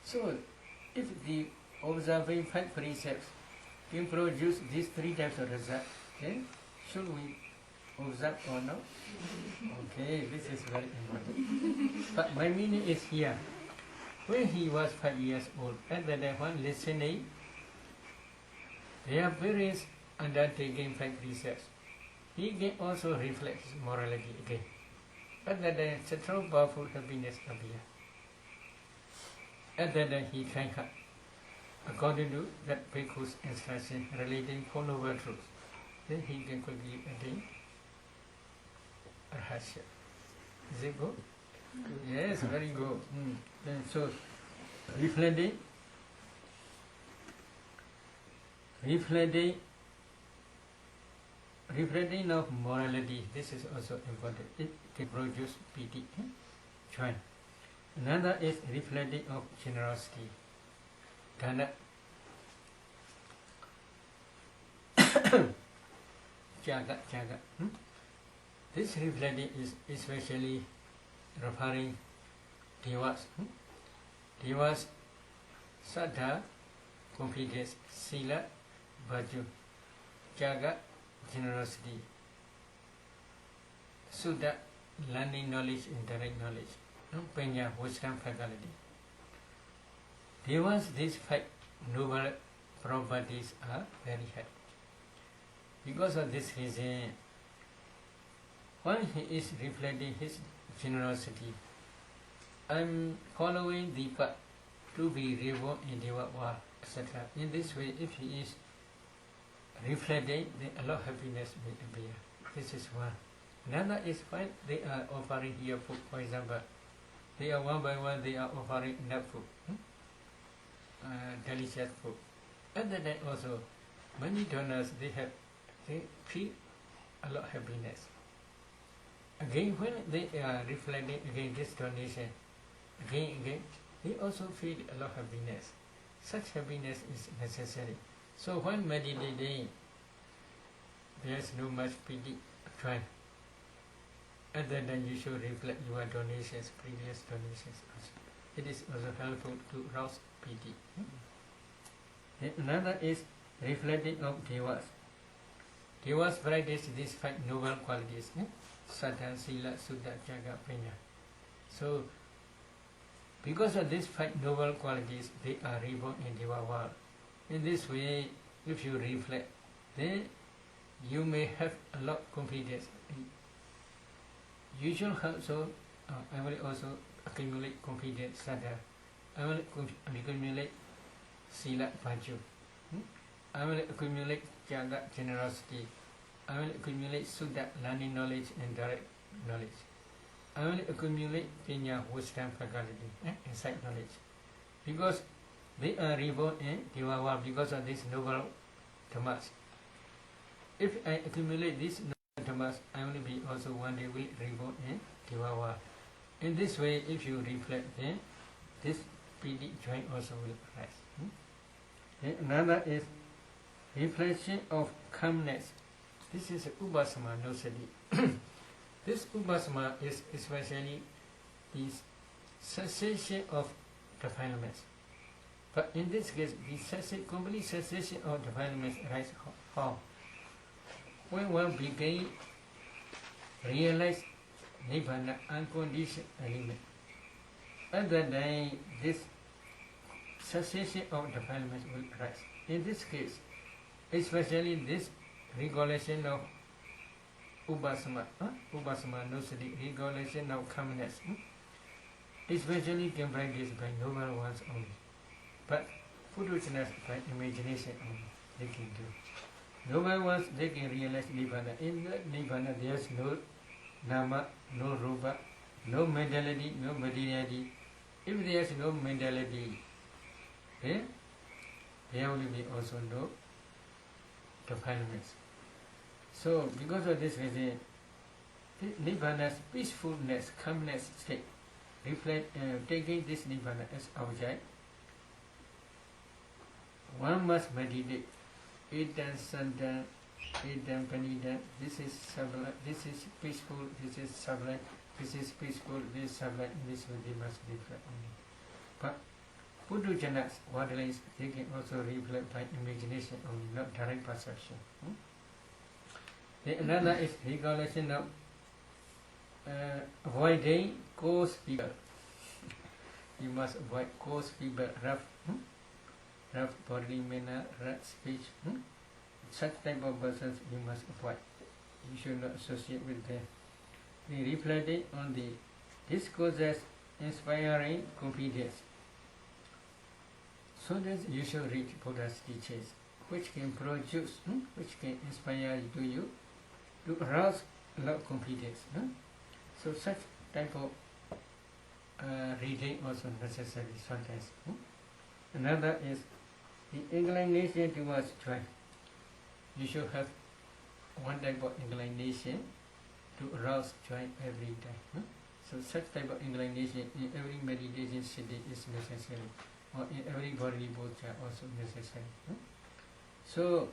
So if the observing 5 precepts can produce these 3 types of results, then should we observe or not? Okay, this is very important. But my meaning is here. When he was 5 years old, at that time when listening, their parents undertaking fact research. He can also reflect his morality again. At that time, strong powerful happiness appears. At that time, he drank hard, according to that bhikkhu's instruction relating Four Noble Truths. Then he can quickly attain arhatship. Is it good? Yes, very good. Then so, reflecting of morality, this is also important. It can produce pity, joy. Another is reflecting of generosity, dana, jaga. This reflecting is especially referring devas. Devas, saddha, confidence, sila, virtue, jaga, generosity, sudha, learning knowledge and direct knowledge, panya, wisdom, faculty. Devas, these 5 noble properties are very high. Because of this reason, when he is reflecting his generosity, I am following the path to be reborn in Deva world, etc. In this way, if he is reflecting, then a lot of happiness will appear. This is one. Another is when they are offering here food, for example, they are one by one, they are offering enough food, delicious food. At that time also, many donors, they feel a lot of happiness. Again, when they are reflecting again this donation, again, they also feel a lot of happiness. Such happiness is necessary. So when meditating, there is no much pity, joy. And then you should reflect your donations, previous donations also. It is also helpful to rouse pity. Another is reflecting of devas. Devas practice these 5 noble qualities, saddha, sila, sudha, jaga, panya. So, because of these 5 noble qualities, they are reborn in Deva world. In this way, if you reflect, then you may have a lot of confidence. You should also, I will also accumulate confidence, saddha. I will accumulate sila, virtue. I will accumulate jaga, generosity. I will accumulate sudha, learning knowledge and direct knowledge. I will accumulate panya, wisdom, faculty, insight knowledge. Because they are reborn in Deva world because of these noble dhammas. If I accumulate these noble dhammas, I will be also one day will reborn in Deva world. In this way, if you reflect, then this pity, joy also will arise. Another is reflection of calmness. This is upasama nosati. This upasama is especially the cessation of defilements. But in this case, the complete cessation of defilements arises how? When one begin realize nibbana, unconditioned element. At that time, this cessation of defilements will arise. In this case, especially this regulation of upasama nosati, regulation of calmness, especially can practice by noble ones only. But Puruchanas by imagination only they can do. Noble ones, they can realize nibbana. In that nibbana, there is no nama, no rupa, no mentality, no materiality. If there is no mentality, then there will be also no defilements. So, because of this reason, nibbana's peacefulness, calmness state, taking this nibbana as object, one must meditate. Idam sandam, idam panidam. This is sublime, this is peaceful, this is sublime, this is peaceful, this is sublime. In this way, they must reflect only. But Pudujanas, worldlings, they can also reflect by imagination only, not direct perception. Another is regulation of avoiding co-speaker. you must avoid coarse, feeble, rough bodily manner, rough speech. Such type of persons you must avoid. You should not associate with them. We reflected on the discourses inspiring confidence. So that you should read Buddha's teachings, which can produce, which can inspire you to arouse love confidence. So such type of reading also necessary sometimes. Another is the inclination towards joy. You should have one type of inclination to arouse joy every day. So such type of inclination in every meditation sitting is necessary, or in every bodily posture also necessary. So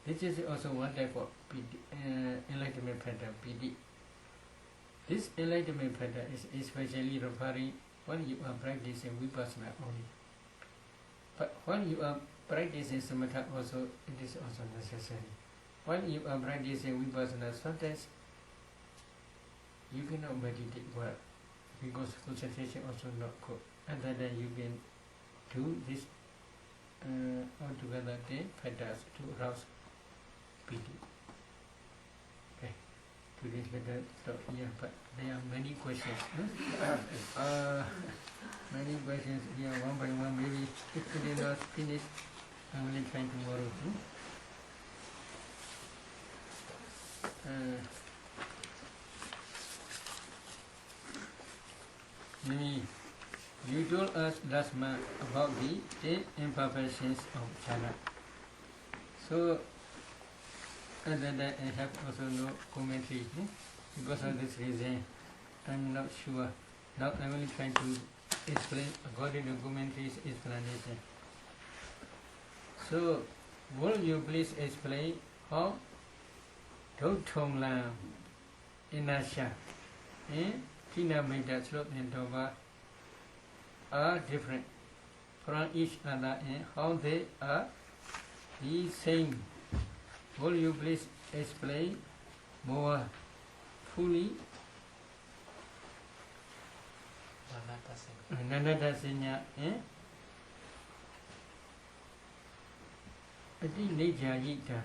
this is also one type of enlightenment pattern, PD. This enlightenment pattern is especially referring when you are practicing vipassana only. But when you are practicing samatha also, it is also necessary. When you are practicing vipassana, sometimes you cannot meditate well because concentration also not good. And then you can do this altogether 10 patterns to arouse pity. Okay, today's letter stop here, but there are many questions. Many questions here, one by one. Maybe if we did not finish, I will try tomorrow. Maybe you told us last month about the 10 imperfections of jhana. So, other than that, I have also no commentary. Because of this reason, I'm not sure. Now I will try to explain according to commentary's explanation. So, will you please explain how Dhotongla Inasha and Tina Meda Slope and Dova are different from each other and how they are the same? Will you please explain more fully? Nanadasinya Adi Nijayita.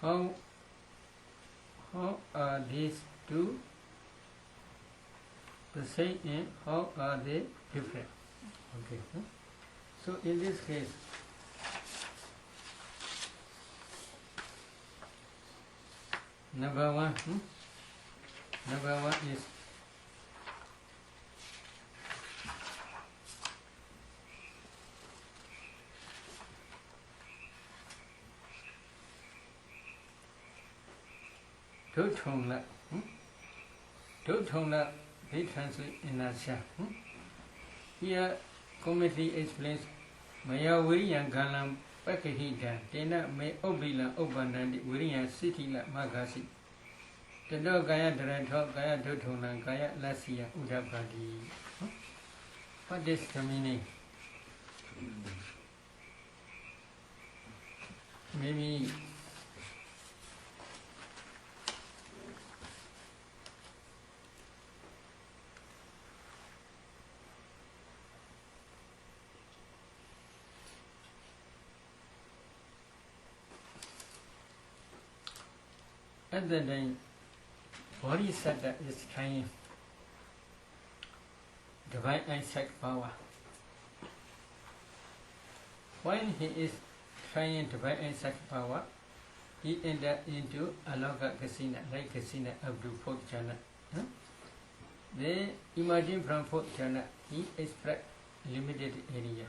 How are these two the same and how are they different? Okay. So in this case, number one is Dhotongla. Dhotongla, they translate inertia. Here, commentary explains Maya Viriyan Galam Pakahida, Tena me Obila Obanandi, Viriyan Sitila Magasi. The dog Gaya Dranto, Gaya Dhotongla, Gaya Lasia Udabadi. What is the meaning? Maybe at the time, Bodhisattva is trying divine insight power. When he is trying divine insight power, he entered into Aloka Kasina, like Kasina of the fourth jhana. Then, emerging from fourth jhana, he expressed limited area.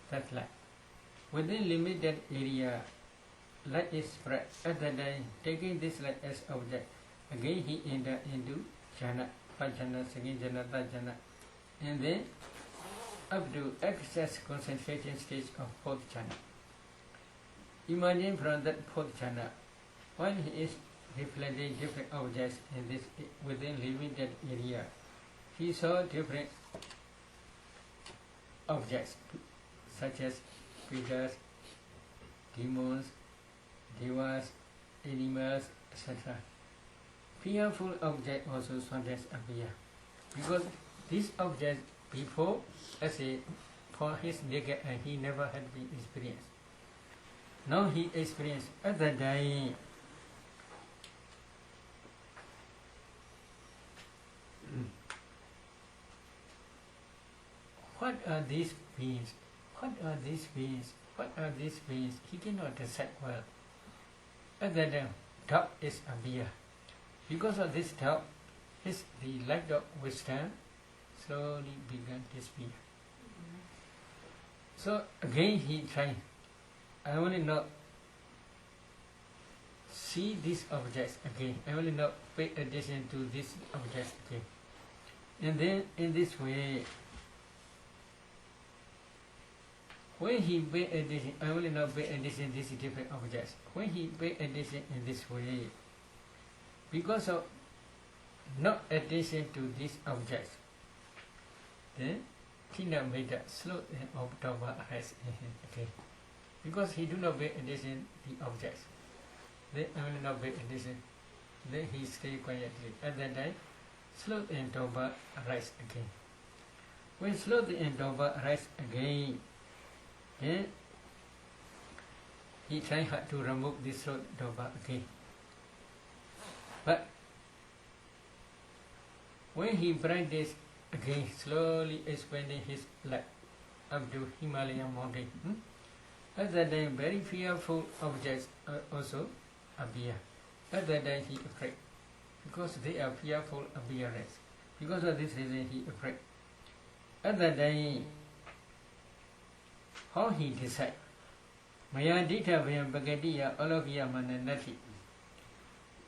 That's light. Within limited area, light is spread. At the time, taking this light as object, again he entered into jhana, first jhana, second jhana, third jhana, and then up to excess concentration stage of fourth jhana. Emerging from that fourth jhana, when he is reflecting different objects in this within limited area, he saw different objects such as creatures, demons, devas, animals, etc. Fearful objects also sometimes appear. Because this object before, as a for his naked eye, he never had been experienced. Now he experienced at that time. What are these beings? What are these beings? What are these beings? He cannot decide well. At that time, doubt is a beer. Because of this doubt, the light of wisdom slowly began to speak. So again he tried. I will not see these objects again. I will not pay attention to these objects again. And then in this way, when he pay attention, I will not pay attention to these different objects. When he pay attention in this way, because of not attention to these objects, then he not made that slow of Dhamma arise in him again. Because he do not pay attention to the objects, then I will not pay attention. Then he stay quietly. At that time, slow and Dhamma arise again. When slow and Dhamma arise again, then he tried hard to remove this slow Dhamma again. But when he practiced again, slowly expanding his light up to Himalayan mountain, at that time very fearful objects also appear. At that time he afraid, because they are fearful appearance. Because of this reason he afraid. At that time, how he decide? Maya Dita Vyam Bhagadiya Alokya Mananati.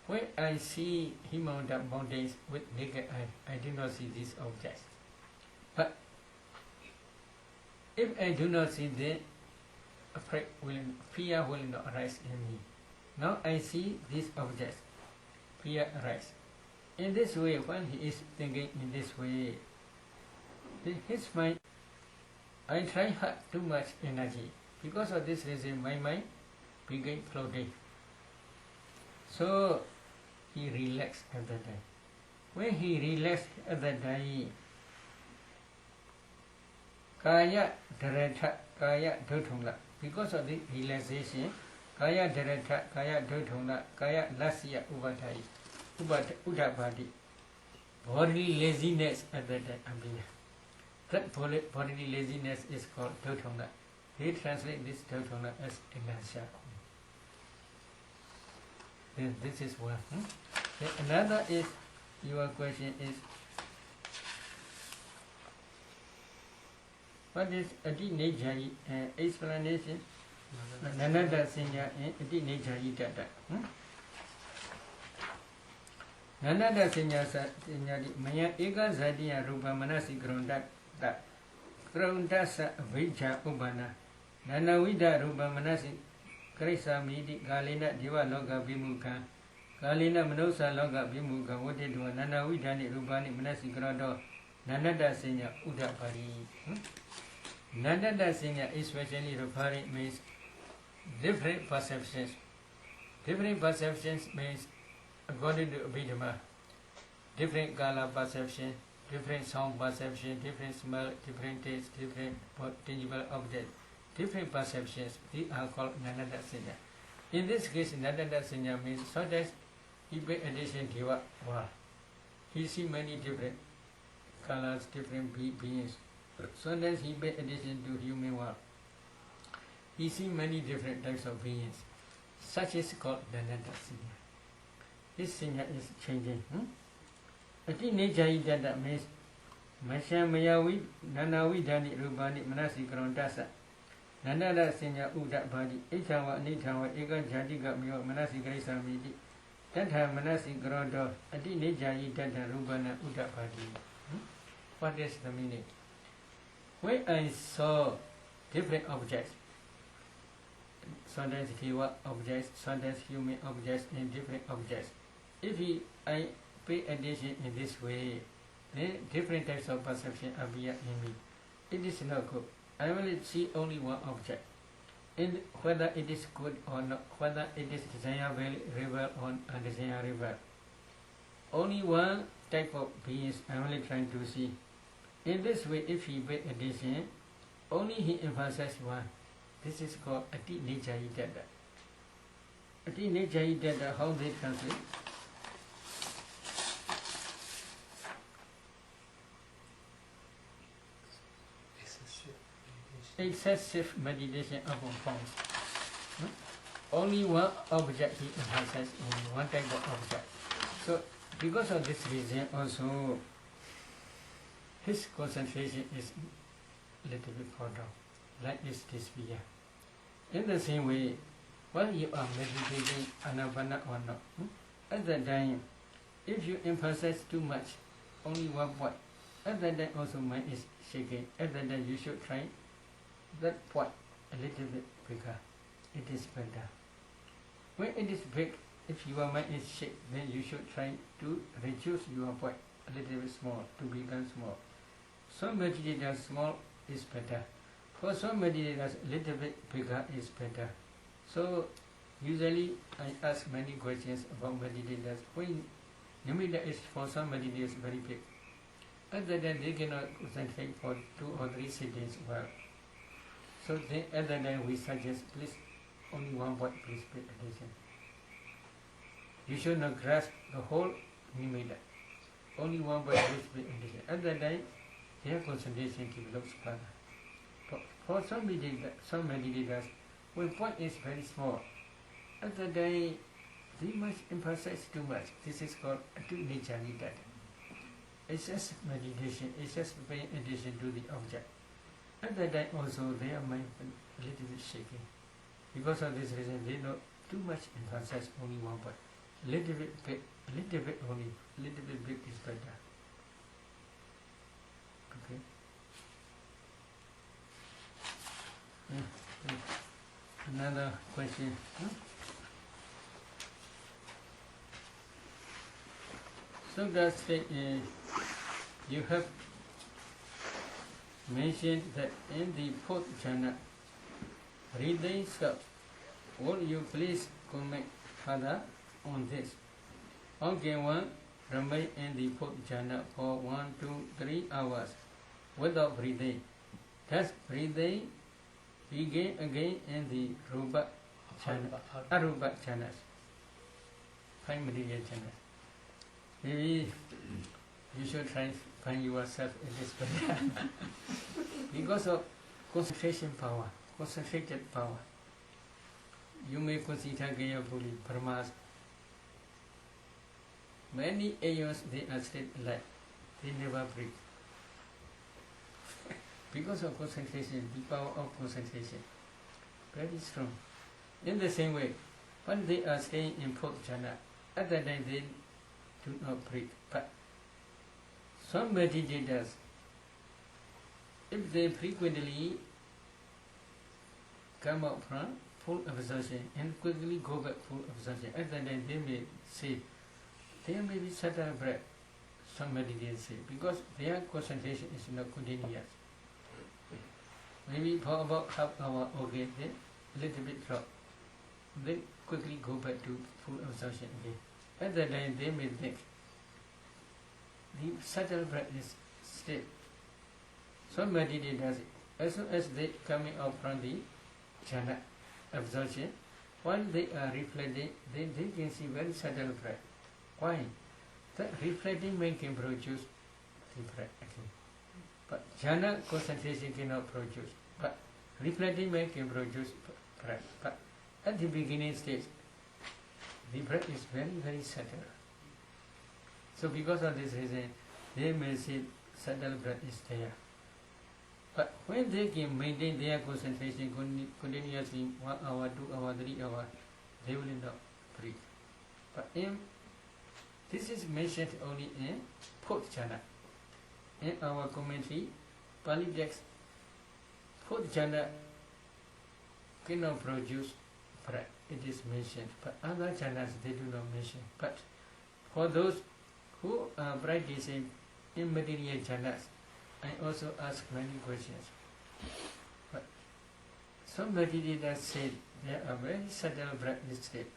When I see Himalayan mountains with naked eye, I do not see these objects. But if I do not see them, fear will not arise in me. Now I see these objects, fear arise. In this way, when he is thinking in this way, his mind, I try hard too much energy. Because of this reason, my mind began floating. So he relaxed at that time. When he relaxed at that time, Kaya Dharata, Kaya Dhothungla. Because of the relaxation, Kaya Dharata, Kaya Dhothungla, Kaya Lasya Udabadi. Bodily laziness at that time. That bodily laziness is called Dhothungla. He translates this Dhothungla as inertia. This is one. Another is, your question is, what is Adinejari explanation? Nanada Sinya and Adinejari Dada. Nanada Sinya Sinyari Maya Ega Zadia Ruba Manasi Gronda Grondasa Vija Ubana Nanawida Ruba Manasi Krisa Midi Galina Diva Loga Bimuka Galina Manosa Loga Bimuka Wodedua Nanawidani Rubani Manasi Grondo Nanada Sinya Udapari. Nanada Sinya especially referring means different perceptions. Different perceptions means according to Abhidhamma, different color perception, different sound perception, different smell, different taste, different tangible object, different perceptions. These are called Nanada Sinya. In this case, Nanada Sinya means sometimes he pay attention to what? Wow. He see many different colors, different beings. Sometimes he pay attention to human world. He see many different types of beings. Such is called Nanada Sinya. This Sinya is changing. Ati Nejai Dada means Masha Mayawi, Nanawi Dani Rubani Manasi Grondasa. Nanada Sinya Uda Badi, Itawa Nitawa, Ega Jadiga Mio, Manasi Grace Midi. Tata Manasi Grondo, Ati Nejai Dada Rubana Uda Badi. What is the meaning? When I saw different objects, sometimes Hiva objects, sometimes human objects, and different objects. If I pay attention in this way, then different types of perception appear in me. It is not good. I will see only one object. And whether it is good or not, whether it is desirable or undesirable. Only one type of beings I'm only trying to see. In this way, if he break addition, only he emphasizes one. This is called Ati Nijayi Dada. Ati Nijayi Dada, how they translate? Excessive meditation upon forms. Only one object he emphasizes in one type of object. So, because of this reason, also his concentration is a little bit further down, like is this here. In the same way, while you are meditating anapana or not, at that time, if you emphasize too much, only one point, at that time also mind is shaking. At that time you should try that point a little bit bigger. It is better. When it is big, if your mind is shaken, then you should try to reduce your point a little bit small to become small. Some meditators small is better. For some meditators a little bit bigger is better. So usually I ask many questions about meditators. When nimitta is for some meditators very big, at that time they cannot concentrate for 2 or 3 sittings well. So then at that time we suggest please only one point, please pay attention. You should not grasp the whole nimitta. Only one point, please pay attention. At that time their concentration develops further. For some meditators, when point is very small, at that time they must emphasize too much. This is called Atu Nijani Dada. It's just meditation, it's just paying attention to the object. At that time also their mind a little bit shaking. Because of this reason they not too much emphasize only one point. Little bit big, little bit only, little bit big is better. Okay. Another question. So that's the, you have mentioned that in the 4th jhana, breathing stop. Would you please comment further on this? How can one remain in the 4th jhana for 1, 2, 3 hours without breathing? Does breathing begin again in the Rupa jhana, Arupa jhanas, 5 meditation jhanas? Maybe you should try and find yourself in this way. Because of concentration power, concentrated power, you may consider carefully Brahmas. Many aeons they are still alive, they never breathe. Because of concentration, the power of concentration, very strong. In the same way, when they are staying in 4th jhana, at that time they do not breathe. But some meditators, if they frequently come out from full absorption and quickly go back full absorption, at that time they may say, there may be subtle breath, some meditators say, because their concentration is not continuous. Maybe for about half hour, okay, then a little bit drop, then quickly go back to full absorption again. At that time they may think the subtle breath is still. Some meditators, as soon as they coming out from the jhana absorption, while they are reflecting, then they can see very subtle breath. Why? The reflecting mind can produce the breath again. But jhana concentration cannot produce. But reflecting mind can produce breath. But at the beginning stage, the breath is very, very subtle. So because of this reason, they may say subtle breath is there. But when they can maintain their concentration continuously 1 hour, 2 hours, 3 hours, they will not breathe. But this is mentioned only in 4th jhana. In our commentary, Pàli Texts, 4th jhana cannot produce breath. It is mentioned, but other jhanas they do not mention. But for those who are practicing immaterial jhanas, I also ask many questions. But some meditators said there are very subtle breath state.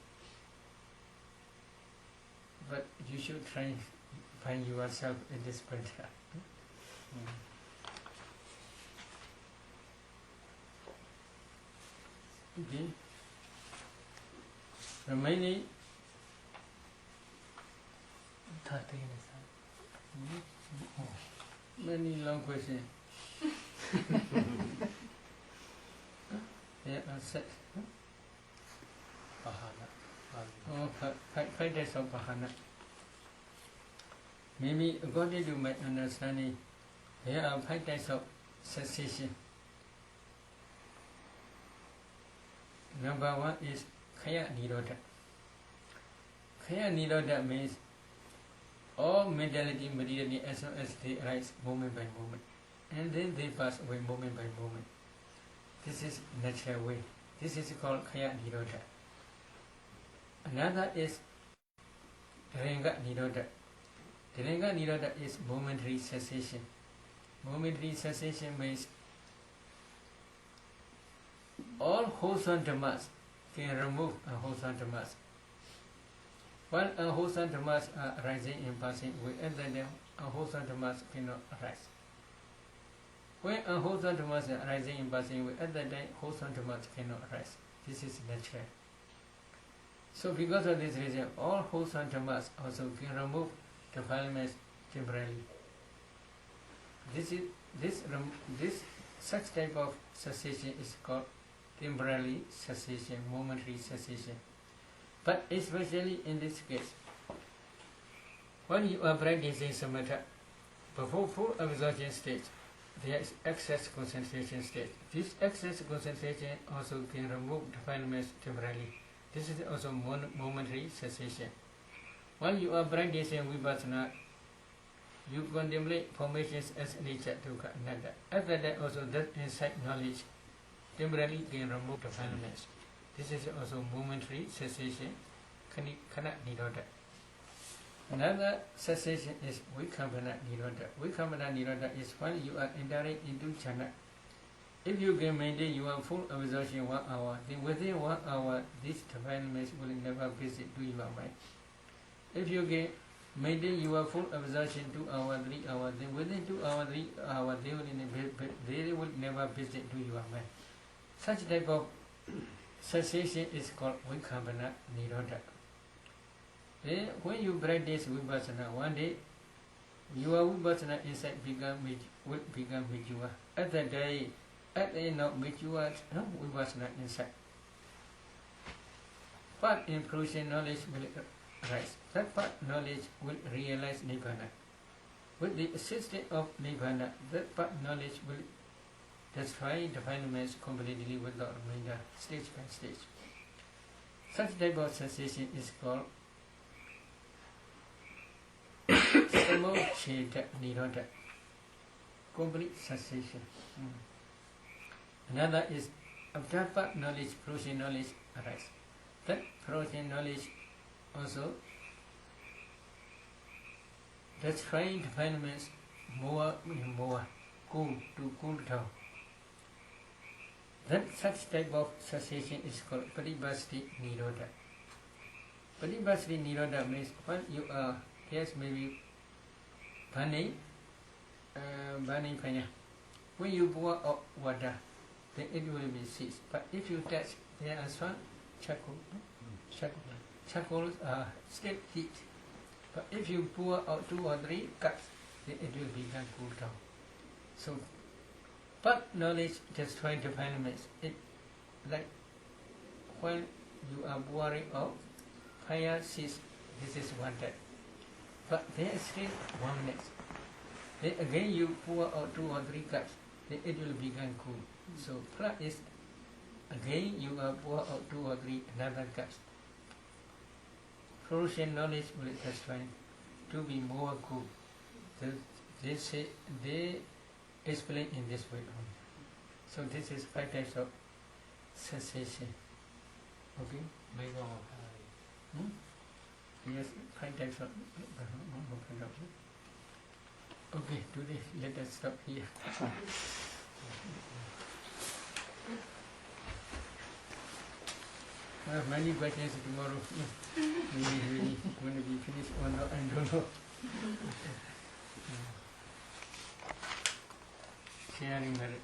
But you should try find yourself in this point. Okay. Remaining
13 is
many long questions. Yeah, set.
Pahana.
Oh, five days of Pahana. Maybe according to my understanding, there are 5 types of cessation. Number 1 is Kaya Nirodha. Kaya Nirodha means all mentality materially as long as they arise moment by moment, and then they pass away moment by moment. This is natural way. This is called Kaya Nirodha. Another is Renga Nirodha. The Renga Nirodha is momentary cessation. Momentary cessation means all wholesome dhammas can remove unwholesome dhammas. While unwholesome dhammas are arising and passing away, at that time unwholesome dhammas cannot arise. When unwholesome dhammas are arising and passing away, at that time wholesome dhammas cannot arise. This is natural. So because of this reason, all wholesome dhammas also can remove defilements temporarily. This such type of cessation is called temporary cessation, momentary cessation. But especially in this case, when you are practicing samatha, before full absorption stage, there is excess concentration stage. This excess concentration also can remove defilements temporarily. This is also momentary cessation. When you are practicing vipassana, you contemplate formations as nature, dukkha, anatta. After that also that insight knowledge temporarily can remove defilements. This is also momentary cessation, kana nirodha. Another cessation is vikambana nirodha. Vikambana nirodha is when you are entering into jhana. If you can maintain your full absorption 1 hour, then within 1 hour these defilements will never visit to your mind. If you can maintain your full absorption 2 hours, 3 hours, then within 2 hours, 3 hours they will never visit to your mind. Such type of cessation is called vikambana nirodha. Then when you practice vipassana, one day your vipassana insight will become mature. At that day, at the end of mature vipassana insight, part improvement knowledge will arise. That part knowledge will realize nibbana. With the assistance of nibbana, that part knowledge will destroy defilements completely without remainder, stage by stage. Such type of cessation is called samocheda nirodha, complete cessation. Another is after part knowledge, process knowledge arise. That process knowledge also destroy defilements more and more, cool down. That such type of cessation is called paribhasti nirodha. Paribhasti nirodha means when you are, yes, maybe burning fire. When you pour out water, then it will be ceased. But if you touch, there are some charcoal. Charcoal are still heat. But if you pour out 2 or 3 cups, then it will become cool down. So, but knowledge destroys defilements. It like when you are pouring out, fire cease. This is one type. But there is still 1 minute. Then again you pour out 2 or 3 cups, then it will become cool. So plus is again you pour out 2 or 3 another cups. Fruition knowledge will destroy to be more cool. They explain in this way only. So this is 5 types of cessation. Okay? Yes, 5 types of. Okay, today let us stop here. I have many questions tomorrow. Maybe going to be finished or not, I don't know. Sharing merit.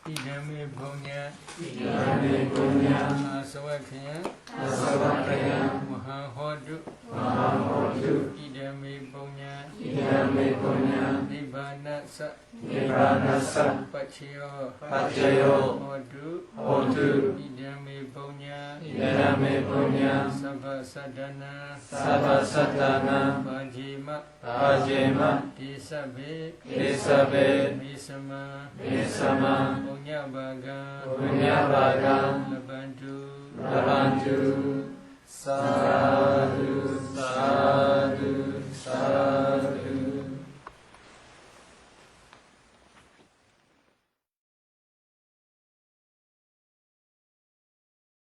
Idame Bonya,
Idame Punya,
Asawakya,
Asavakaya,
Mahahodu,
Mahahodu,
Idame Bonya,
Idame Punya,
Nibbanasa,
Nibbanasa,
Pachayo,
Pachayo,
Hodu,
Hodu,
Idame Bonya,
Idame Punya,
Savasadana,
Savasatana,
Pajima,
Pajema,
Tisabe,
Tisabe,
Misama,
Misama,
Punya Baga,
Punya Baga,
Labantu,
Labantu, Sa